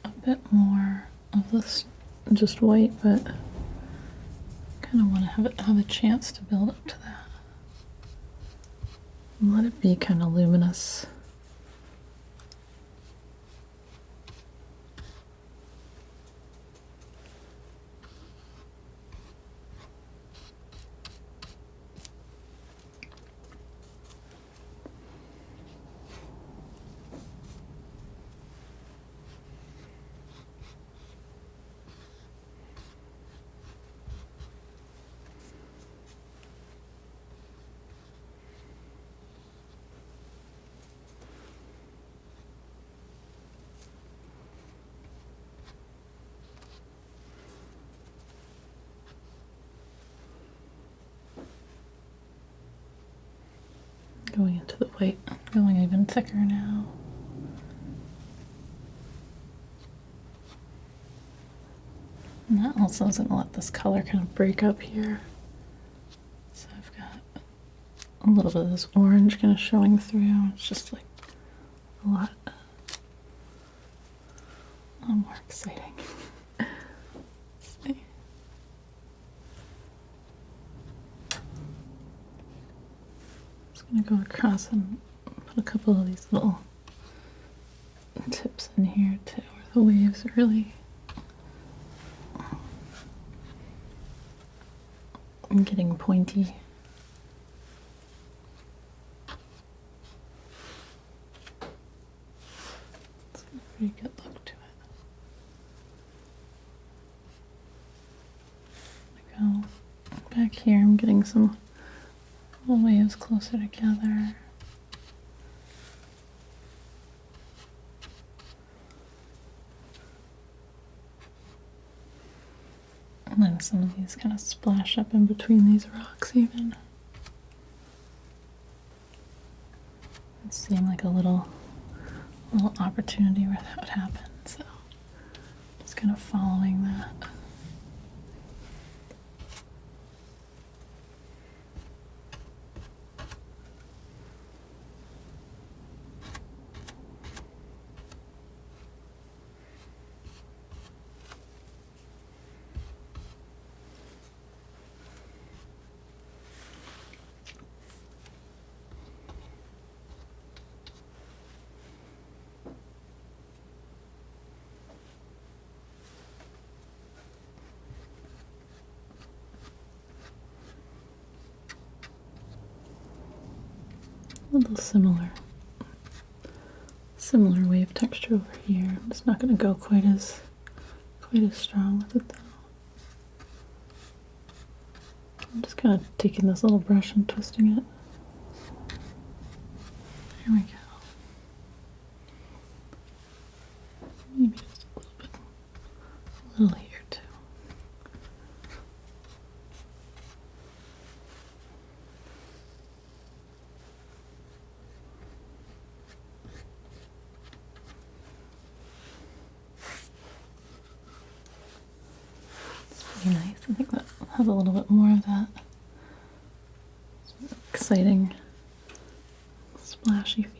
a bit more of this just white, but kind of want to have a chance to build up to that. And let it be kind of luminous. going into the white, going even thicker now. And that also is going to let this color kind of break up here. So I've got a little bit of this orange kind of showing through. It's just like a lot more exciting. Let's see. Just going to go across and put a couple of these little tips in here too, where the waves are really getting pointy. It's got a pretty good look to it. Go back here, I'm getting some little waves closer together. And then some of these kind of splash up in between these rocks even. It seemed like a little opportunity where that would happen, so just kind of following that. A little similar wave texture over here. I'm just not going to go quite as strong with it though. I'm just kind of taking this little brush and twisting it. There we go. Maybe just a little here too. Nice. I think that has a little bit more of that exciting, splashy feel.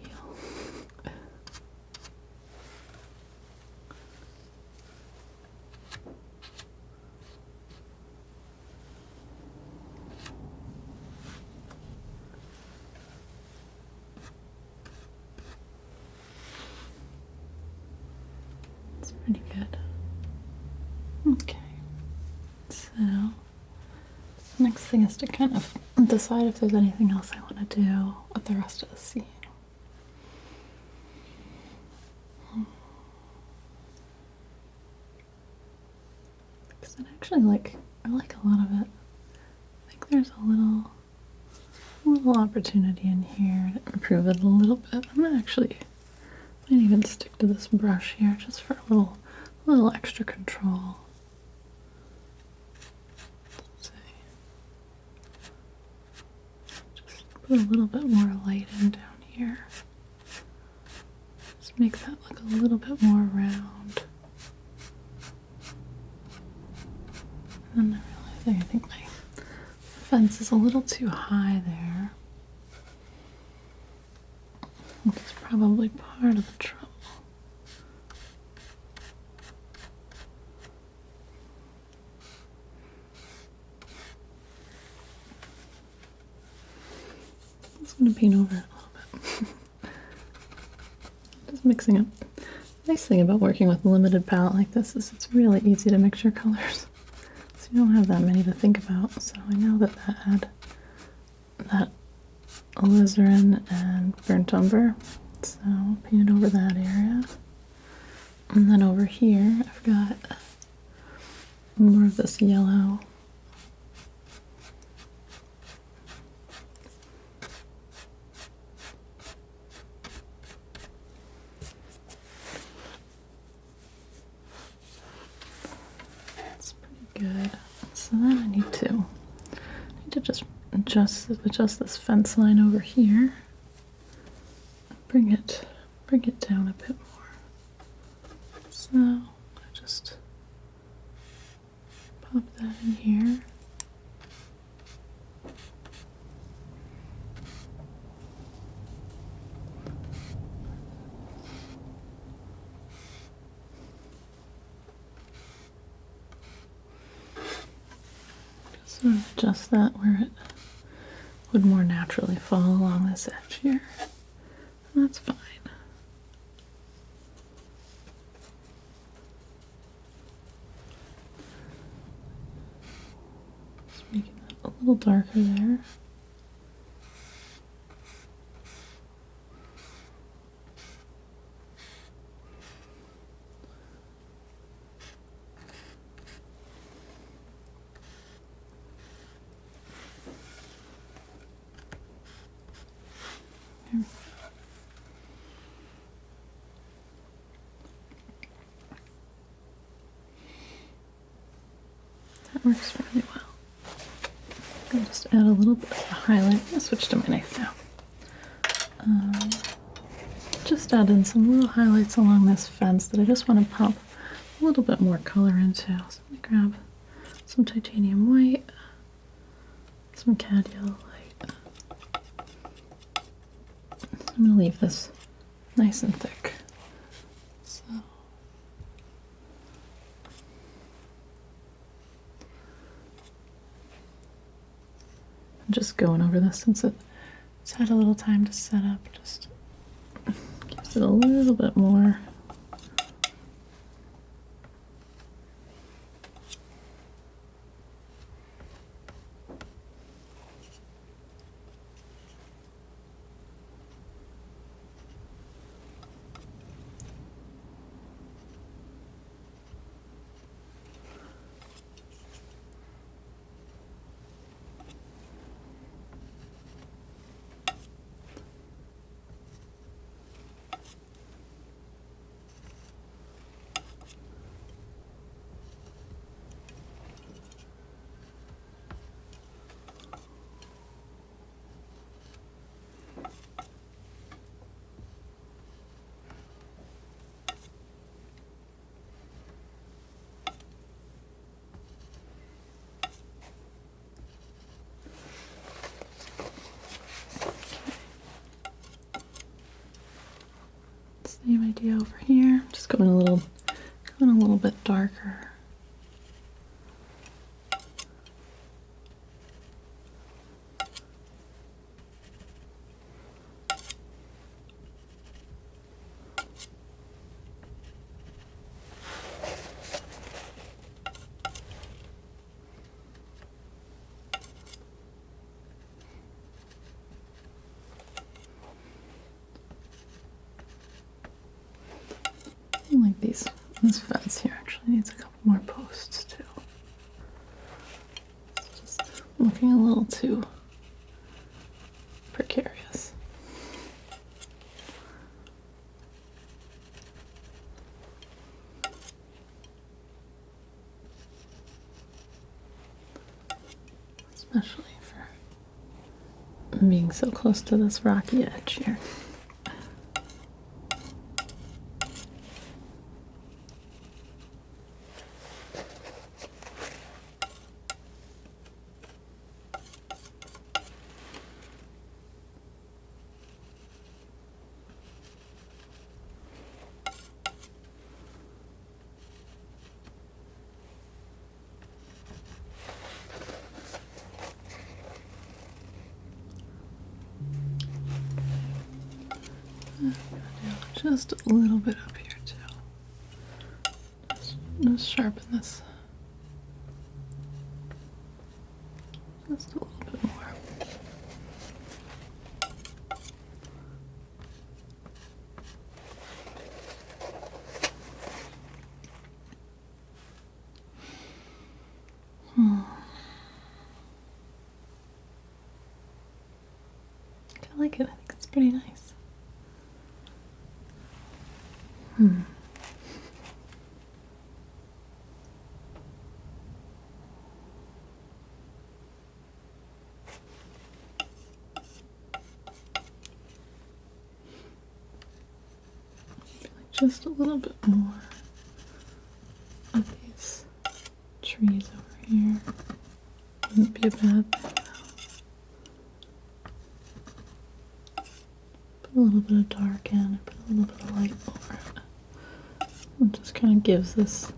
It's pretty good. Okay. So, next thing is to kind of decide if there's anything else I want to do with the rest of the scene. Because I actually I like a lot of it. I think there's a little opportunity in here to improve it a little bit. I'm gonna might even stick to this brush here just for a little extra control. Put a little bit more light in down here. Just make that look a little bit more round. And then I'm realizing I think my fence is a little too high there. Which is probably part of the trouble. I'm going to paint over it a little bit. Just mixing up. The nice thing about working with a limited palette like this is it's really easy to mix your colors. So you don't have that many to think about. So I know that had that alizarin and burnt umber. So I'll paint it over that area. And then over here I've got more of this yellow. Good. So then I need to just adjust this fence line over here. bring it down a bit more. So I just pop that in here. Sort of adjust that where it would more naturally fall along this edge here. And that's fine. Just making that a little darker there. That works fairly well. I'll just add a little bit of a highlight. I'll switch to my knife now. Just add in some little highlights along this fence that I just want to pop a little bit more color into. So let me grab some titanium white, some cad yellow light. I'm going to leave this nice and thick. So I'm just going over this since it's had a little time to set up. Just gives it a little bit more. Same idea over here. Just going a little bit darker. Like this fence here actually needs a couple more posts too. It's just looking a little too precarious. Especially for being so close to this rocky edge here. Just a little bit up here too. Just sharpen this just a little bit more. I like it. I think it's pretty nice. just a little bit more of these trees over here. Wouldn't be a bad thing. Put a little bit of dark in and put a little bit of light over it. It just kind of gives this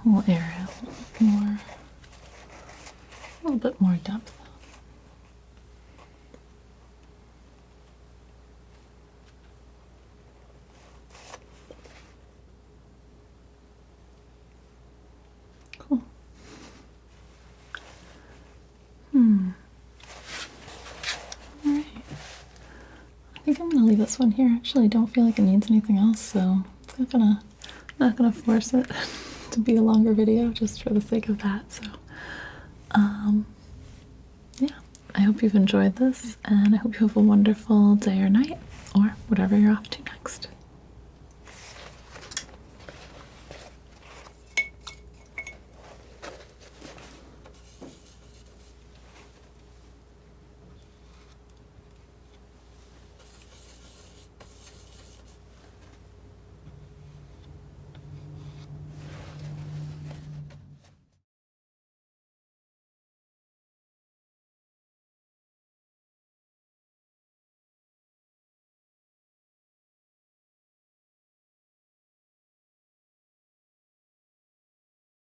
whole area a little bit more depth. Cool. Alright. I think I'm gonna leave this one here. Actually, I don't feel like it needs anything else, so I'm not gonna force it to be a longer video just for the sake of that. So yeah, I hope you've enjoyed this, and I hope you have a wonderful day or night, or whatever you're off to next.